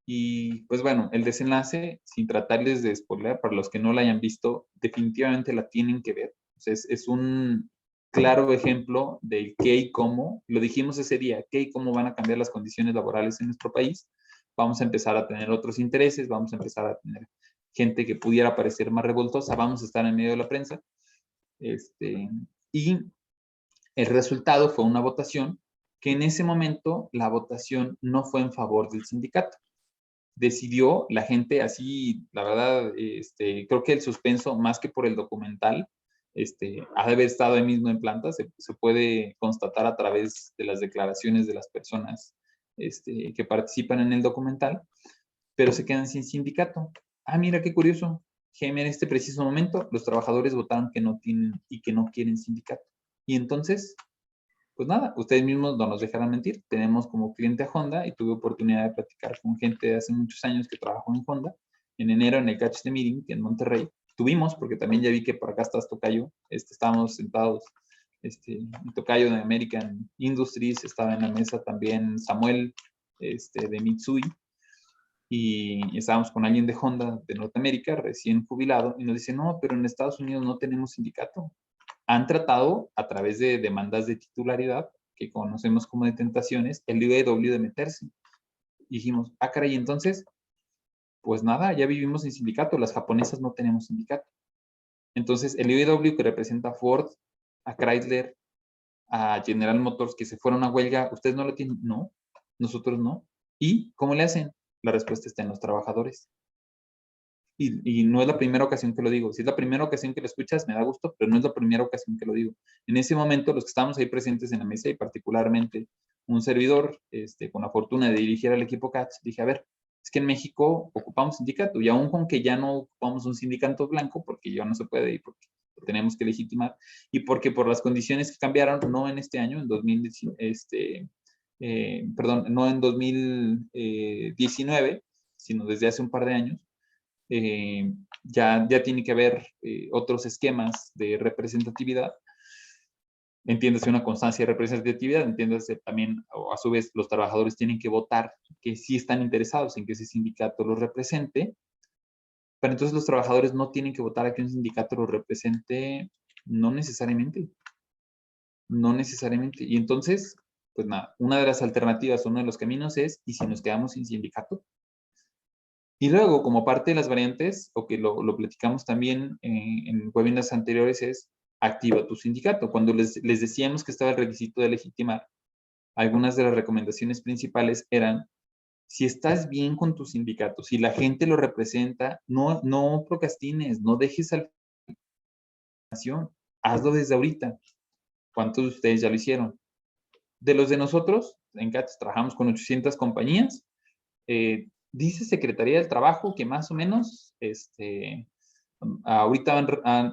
y pues bueno, el desenlace, sin tratarles de spoiler, para los que no la hayan visto, definitivamente la tienen que ver. O sea, es un claro ejemplo del qué y cómo, lo dijimos ese día, qué y cómo van a cambiar las condiciones laborales en nuestro país. Vamos a empezar a tener otros intereses, vamos a empezar a tener gente que pudiera parecer más revoltosa, vamos a estar en medio de la prensa. Y el resultado fue una votación que en ese momento la votación no fue en favor del sindicato. Decidió la gente así, la verdad, creo que el suspenso, más que por el documental, ha de haber estado ahí mismo en planta, se puede constatar a través de las declaraciones de las personas que participan en el documental, pero se quedan sin sindicato. Ah, mira qué curioso. GM en este preciso momento, los trabajadores votaron que no tienen y que no quieren sindicato. Y entonces, pues nada, ustedes mismos no nos dejarán mentir. Tenemos como cliente a Honda y tuve oportunidad de platicar con gente de hace muchos años que trabajó en Honda. En enero en el Catch the Meeting en Monterrey. Tuvimos, porque también ya vi que por acá estás Tocayo, estábamos sentados, en Tocayo de American Industries, estaba en la mesa también Samuel, de Mitsui, y estábamos con alguien de Honda de Norteamérica, recién jubilado, y nos dice, no, pero en Estados Unidos no tenemos sindicato. Han tratado a través de demandas de titularidad, que conocemos como de tentaciones, el UAW de meterse. Y dijimos, ah, caray, entonces, pues nada, ya vivimos sin sindicato, las japonesas no tenemos sindicato. Entonces, el UAW que representa a Ford, a Chrysler, a General Motors, que se fueron a huelga, ¿ustedes no lo tienen? No, nosotros no. ¿Y cómo le hacen? La respuesta está en los trabajadores. Y no es la primera ocasión que lo digo. Si es la primera ocasión que lo escuchas, me da gusto, pero no es la primera ocasión que lo digo. En ese momento, los que estábamos ahí presentes en la mesa, y particularmente un servidor, con la fortuna de dirigir al equipo CATS, dije, a ver, es que en México ocupamos sindicato, y aún con que ya no ocupamos un sindicato blanco, porque ya no se puede, y porque lo tenemos que legitimar, y porque por las condiciones que cambiaron, no en este año, en 2019, perdón, no en 2019, sino desde hace un par de años, ya tiene que haber otros esquemas de representatividad. Entiéndase una constancia de representatividad, entiéndase también, o a su vez, los trabajadores tienen que votar que sí están interesados en que ese sindicato los represente, pero entonces los trabajadores no tienen que votar a que un sindicato los represente, no necesariamente. No necesariamente. Y entonces, pues nada, una de las alternativas, uno de los caminos es, ¿y si nos quedamos sin sindicato? Y luego, como parte de las variantes, o que lo platicamos también en webinars anteriores, es activa tu sindicato. Cuando les decíamos que estaba el requisito de legitimar, algunas de las recomendaciones principales eran, si estás bien con tu sindicato, si la gente lo representa, no procrastines, no dejes al final, hazlo desde ahorita. ¿Cuántos de ustedes ya lo hicieron? De los de nosotros, en CATS trabajamos con 800 compañías. Dice Secretaría del Trabajo que más o menos ahorita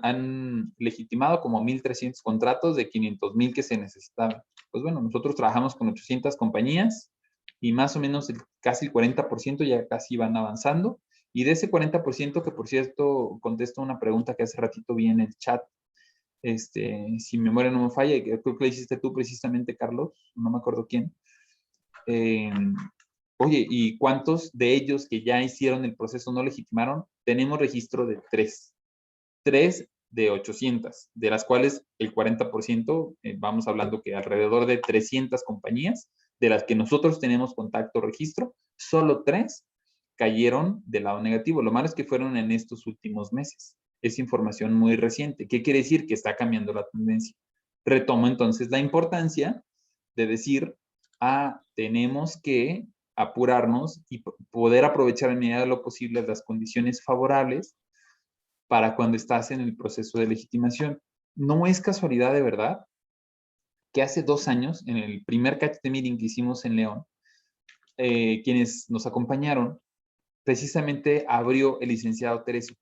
han legitimado como 1,300 contratos de 500,000 que se necesitaban. Pues bueno, nosotros trabajamos con 800 compañías y más o menos casi el 40% ya casi van avanzando. Y de ese 40%, que por cierto, contesto una pregunta que hace ratito vi en el chat, si mi memoria no me falla, y creo que lo hiciste tú precisamente, Carlos, no me acuerdo quién. Oye, ¿y cuántos de ellos que ya hicieron el proceso no legitimaron? Tenemos registro de 3. 3 de 800, de las cuales el 40%, vamos hablando que alrededor de 300 compañías, de las que nosotros tenemos contacto registro, solo 3 cayeron del lado negativo. Lo malo es que fueron en estos últimos meses. Es información muy reciente. ¿Qué quiere decir? Que está cambiando la tendencia. Retomo entonces la importancia de decir, tenemos que apurarnos y poder aprovechar en medida de lo posible las condiciones favorables para cuando estás en el proceso de legitimación. No es casualidad de verdad que hace 2 años, en el primer Catch the Meeting que hicimos en León, quienes nos acompañaron, precisamente abrió el licenciado Teresio.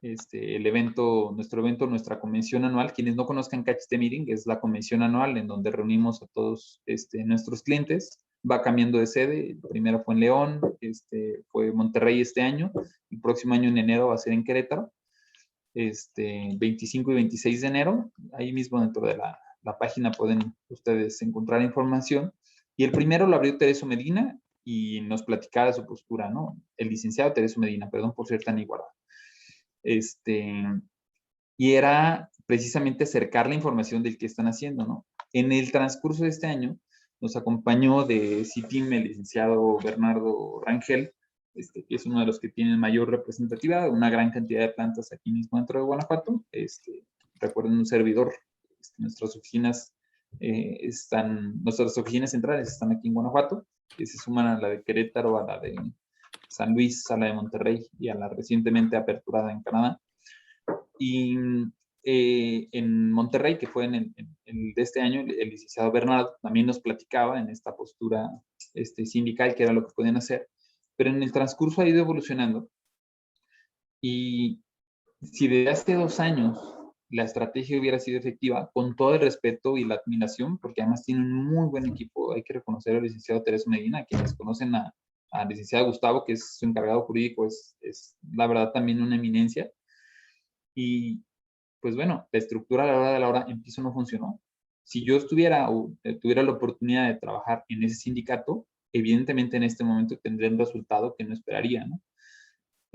El evento, nuestra convención anual. Quienes no conozcan Catch the Meeting, es la convención anual en donde reunimos a todos nuestros clientes. Va cambiando de sede. Primero fue en León, fue Monterrey este año. El próximo año en enero va a ser en Querétaro. 25 y 26 de enero. Ahí mismo dentro de la página pueden ustedes encontrar información. Y el primero lo abrió Teresio Medina y nos platicaba de su postura, ¿no? El licenciado Teresio Medina, perdón por ser tan igualado. Y era precisamente acercar la información del que están haciendo, ¿no? En el transcurso de este año nos acompañó de CITIM el licenciado Bernardo Rangel, que es uno de los que tienen mayor representatividad, una gran cantidad de plantas aquí mismo dentro de Guanajuato. Recuerden un servidor, nuestras oficinas nuestras oficinas centrales están aquí en Guanajuato, que se suman a la de Querétaro, a la de San Luis, a la de Monterrey y a la recientemente aperturada en Canadá. Y en Monterrey, que fue en de este año, el licenciado Bernardo también nos platicaba en esta postura sindical que era lo que podían hacer, pero en el transcurso ha ido evolucionando. Y si desde hace 2 años la estrategia hubiera sido efectiva, con todo el respeto y la admiración, porque además tiene un muy buen equipo, hay que reconocer al licenciado Teresio Medina, quienes conocen al licenciado Gustavo, que es su encargado jurídico, es la verdad también una eminencia. Y pues bueno, la estructura a la hora de la hora en piso no funcionó. Si yo tuviera la oportunidad de trabajar en ese sindicato, evidentemente en este momento tendría un resultado que no esperaría, ¿no?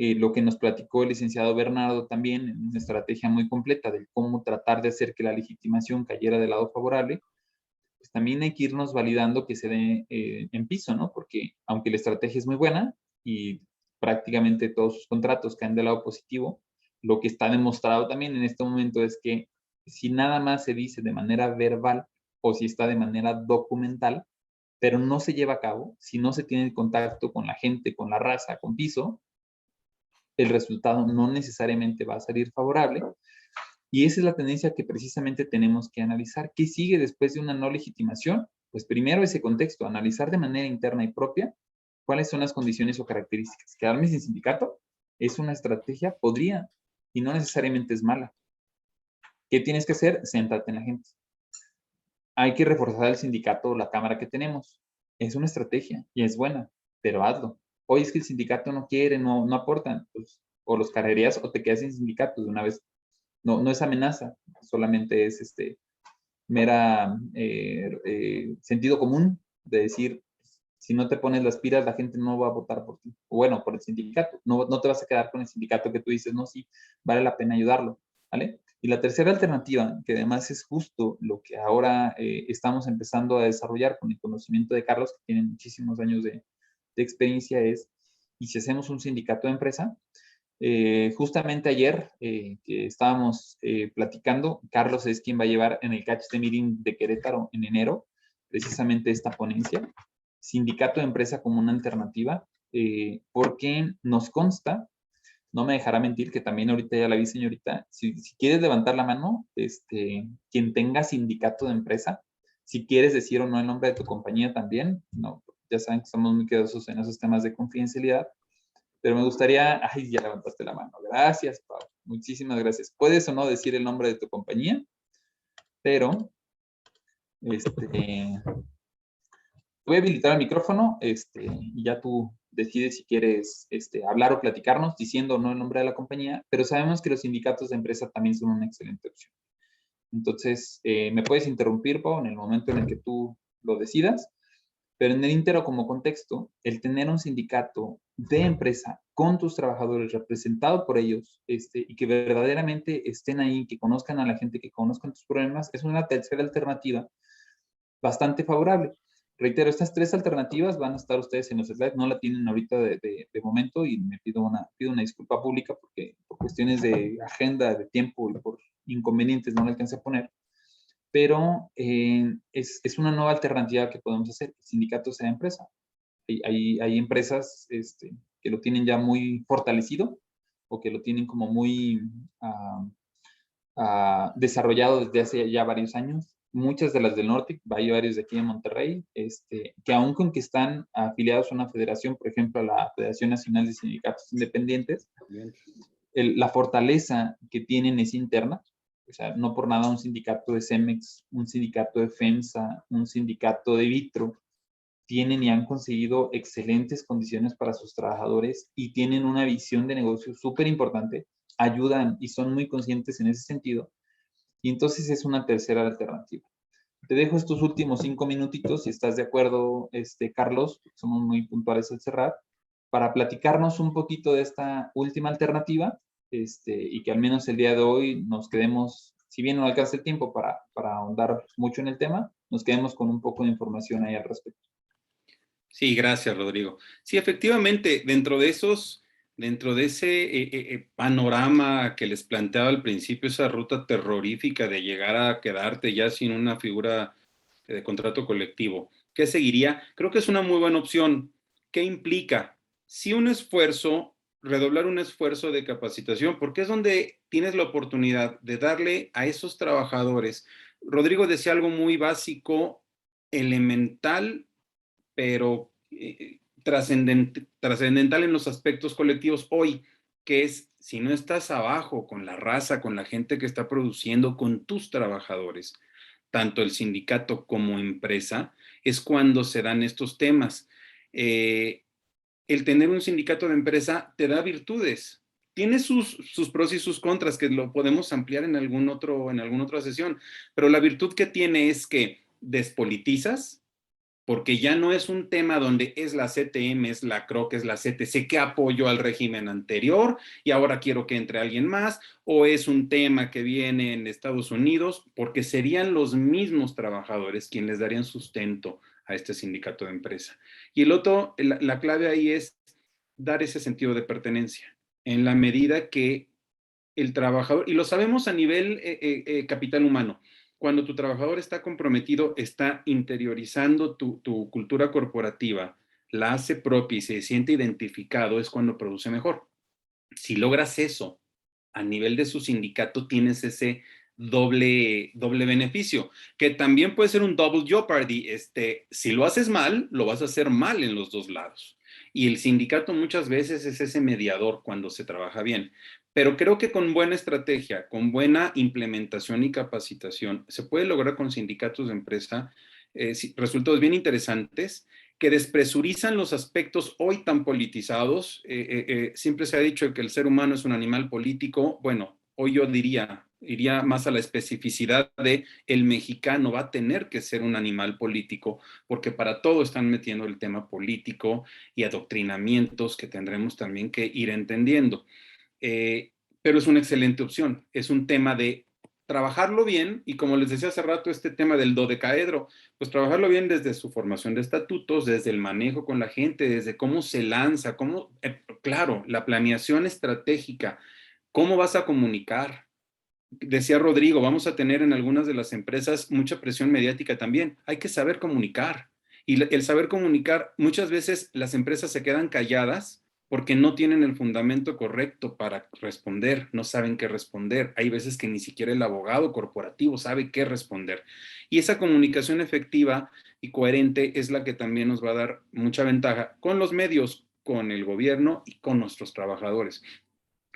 Lo que nos platicó el licenciado Bernardo también, en una estrategia muy completa de cómo tratar de hacer que la legitimación cayera del lado favorable, pues también hay que irnos validando que se dé en piso, ¿no? Porque aunque la estrategia es muy buena y prácticamente todos sus contratos caen del lado positivo, lo que está demostrado también en este momento es que si nada más se dice de manera verbal o si está de manera documental, pero no se lleva a cabo, si no se tiene contacto con la gente, con la raza, con piso, el resultado no necesariamente va a salir favorable. Y esa es la tendencia que precisamente tenemos que analizar. ¿Qué sigue después de una no legitimación? Pues primero ese contexto, analizar de manera interna y propia cuáles son las condiciones o características. Quedarme sin sindicato es una estrategia, podría, y no necesariamente es mala. ¿Qué tienes que hacer? Céntrate en la gente. Hay que reforzar el sindicato o la cámara que tenemos. Es una estrategia y es buena, pero hazlo. Hoy es que el sindicato no quiere, no aportan, pues, o los carrerías o te quedas sin sindicato de una vez. No es amenaza, solamente es mera sentido común de decir, si no te pones las pilas, la gente no va a votar por ti. O bueno, por el sindicato. No te vas a quedar con el sindicato que tú dices, no, sí, vale la pena ayudarlo, ¿vale? Y la tercera alternativa, que además es justo lo que ahora estamos empezando a desarrollar con el conocimiento de Carlos, que tiene muchísimos años de experiencia, es, ¿y si hacemos un sindicato de empresa? Justamente ayer que estábamos platicando, Carlos es quien va a llevar en el Catch the Meeting de Querétaro en enero, precisamente esta ponencia, sindicato de empresa como una alternativa, porque nos consta, no me dejará mentir, que también ahorita ya la vi, señorita, si quieres levantar la mano, quien tenga sindicato de empresa, si quieres decir o no el nombre de tu compañía también, no, ya saben que estamos muy cuidadosos en esos temas de confidencialidad, pero me gustaría, ay, ya levantaste la mano, gracias, Pau, muchísimas gracias. Puedes o no decir el nombre de tu compañía, pero, voy a habilitar el micrófono, y ya tú decides si quieres hablar o platicarnos diciendo o no el nombre de la compañía, pero sabemos que los sindicatos de empresa también son una excelente opción. Entonces, me puedes interrumpir, Pau, en el momento en el que tú lo decidas, pero en el íntero como contexto, el tener un sindicato de empresa con tus trabajadores representado por ellos, y que verdaderamente estén ahí, que conozcan a la gente, que conozcan tus problemas, es una tercera alternativa bastante favorable. Reitero, estas tres alternativas van a estar ustedes en los slides, no la tienen ahorita de momento y me pido una disculpa pública porque por cuestiones de agenda, de tiempo y por inconvenientes no la alcancé a poner, pero es una nueva alternativa que podemos hacer, el sindicato sea empresa. Hay empresas que lo tienen ya muy fortalecido o que lo tienen como muy desarrollado desde hace ya varios años. Muchas de las del norte, hay varios de aquí en Monterrey, que aun con que están afiliados a una federación, por ejemplo, a la Federación Nacional de Sindicatos Independientes, la fortaleza que tienen es interna. O sea, no por nada un sindicato de Cemex, un sindicato de FEMSA, un sindicato de Vitro, tienen y han conseguido excelentes condiciones para sus trabajadores y tienen una visión de negocio súper importante, ayudan y son muy conscientes en ese sentido. Y entonces es una tercera alternativa. Te dejo estos últimos 5 minutitos, si estás de acuerdo, Carlos, somos muy puntuales al cerrar, para platicarnos un poquito de esta última alternativa, y que al menos el día de hoy nos quedemos, si bien no alcanza el tiempo para ahondar mucho en el tema, nos quedemos con un poco de información ahí al respecto. Sí, gracias, Rodrigo. Sí, efectivamente, dentro de ese panorama que les planteaba al principio, esa ruta terrorífica de llegar a quedarte ya sin una figura de contrato colectivo, ¿qué seguiría? Creo que es una muy buena opción. ¿Qué implica? Sí, un esfuerzo, redoblar un esfuerzo de capacitación, porque es donde tienes la oportunidad de darle a esos trabajadores. Rodrigo decía algo muy básico, elemental, pero trascendental en los aspectos colectivos hoy, que es, si no estás abajo con la raza, con la gente que está produciendo, con tus trabajadores, tanto el sindicato como empresa, es cuando se dan estos temas. El tener un sindicato de empresa te da virtudes. Tiene sus pros y sus contras, que lo podemos ampliar en alguna otra sesión, pero la virtud que tiene es que despolitizas, porque ya no es un tema donde es la CTM, es la CROC, es la CTC que apoyó al régimen anterior y ahora quiero que entre alguien más, o es un tema que viene en Estados Unidos, porque serían los mismos trabajadores quienes les darían sustento a este sindicato de empresa. Y el otro, la clave ahí es dar ese sentido de pertenencia, en la medida que el trabajador, y lo sabemos a nivel capital humano, cuando tu trabajador está comprometido, está interiorizando tu cultura corporativa, la hace propia y se siente identificado, es cuando produce mejor. Si logras eso a nivel de su sindicato, tienes ese doble beneficio, que también puede ser un double jeopardy. Si lo haces mal, lo vas a hacer mal en los dos lados. Y el sindicato muchas veces es ese mediador cuando se trabaja bien. Pero creo que con buena estrategia, con buena implementación y capacitación, se puede lograr con sindicatos de empresa resultados bien interesantes que despresurizan los aspectos hoy tan politizados. Siempre se ha dicho que el ser humano es un animal político. Bueno, hoy yo iría más a la especificidad de el mexicano va a tener que ser un animal político, porque para todo están metiendo el tema político y adoctrinamientos que tendremos también que ir entendiendo. Pero es una excelente opción. Es un tema de trabajarlo bien, y como les decía hace rato, este tema del dodecaedro, pues trabajarlo bien desde su formación de estatutos, desde el manejo con la gente, desde cómo se lanza, claro, la planeación estratégica, cómo vas a comunicar. Decía Rodrigo, vamos a tener en algunas de las empresas mucha presión mediática también. Hay que saber comunicar. Y el saber comunicar, muchas veces las empresas se quedan calladas porque no tienen el fundamento correcto para responder, no saben qué responder. Hay veces que ni siquiera el abogado corporativo sabe qué responder. Y esa comunicación efectiva y coherente es la que también nos va a dar mucha ventaja con los medios, con el gobierno y con nuestros trabajadores.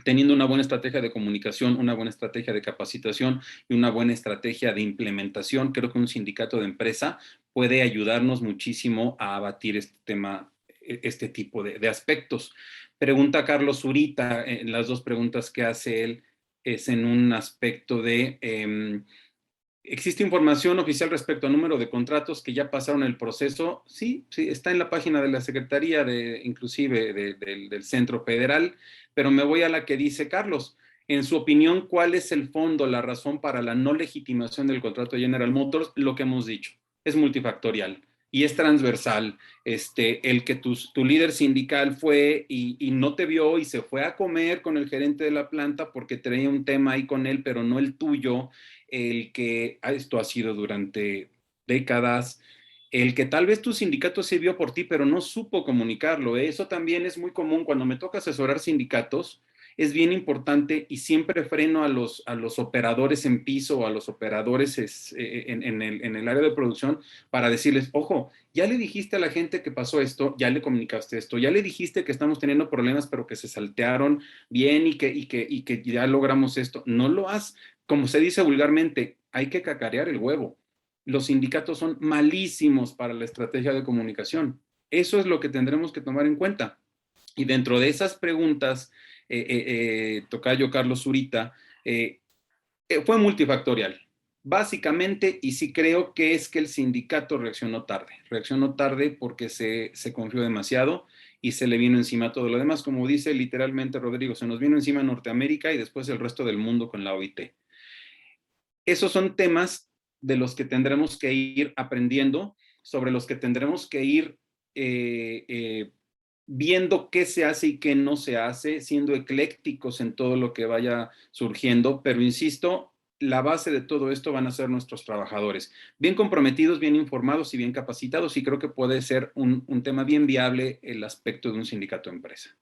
Teniendo una buena estrategia de comunicación, una buena estrategia de capacitación y una buena estrategia de implementación, creo que un sindicato de empresa puede ayudarnos muchísimo a abatir este tema, este tipo de aspectos. Pregunta Carlos Zurita, las dos preguntas que hace él es en un aspecto de ¿existe información oficial respecto al número de contratos que ya pasaron el proceso? Sí, sí, está en la página de la Secretaría, inclusive del Centro Federal, pero me voy a la que dice Carlos. En su opinión, ¿cuál es el fondo, la razón para la no legitimación del contrato de General Motors? Lo que hemos dicho, es multifactorial y es transversal. El que tu líder sindical fue y no te vio y se fue a comer con el gerente de la planta porque tenía un tema ahí con él, pero no el tuyo, el que esto ha sido durante décadas, el que tal vez tu sindicato sí vio por ti, pero no supo comunicarlo. Eso también es muy común cuando me toca asesorar sindicatos. Es bien importante y siempre freno a los operadores en piso o a los operadores en el área de producción para decirles, ojo, ya le dijiste a la gente que pasó esto, ya le comunicaste esto, ya le dijiste que estamos teniendo problemas, pero que se saltearon bien y que ya logramos esto. No lo has, como se dice vulgarmente, hay que cacarear el huevo. Los sindicatos son malísimos para la estrategia de comunicación. Eso es lo que tendremos que tomar en cuenta. Y dentro de esas preguntas, tocayo Carlos Zurita, fue multifactorial. Básicamente, y sí creo que es que el sindicato reaccionó tarde. Reaccionó tarde porque se confió demasiado y se le vino encima todo lo demás. Como dice literalmente Rodrigo, se nos vino encima Norteamérica y después el resto del mundo con la OIT. Esos son temas de los que tendremos que ir aprendiendo, sobre los que tendremos que ir viendo qué se hace y qué no se hace, siendo eclécticos en todo lo que vaya surgiendo, pero insisto, la base de todo esto van a ser nuestros trabajadores, bien comprometidos, bien informados y bien capacitados, y creo que puede ser un tema bien viable el aspecto de un sindicato de empresa.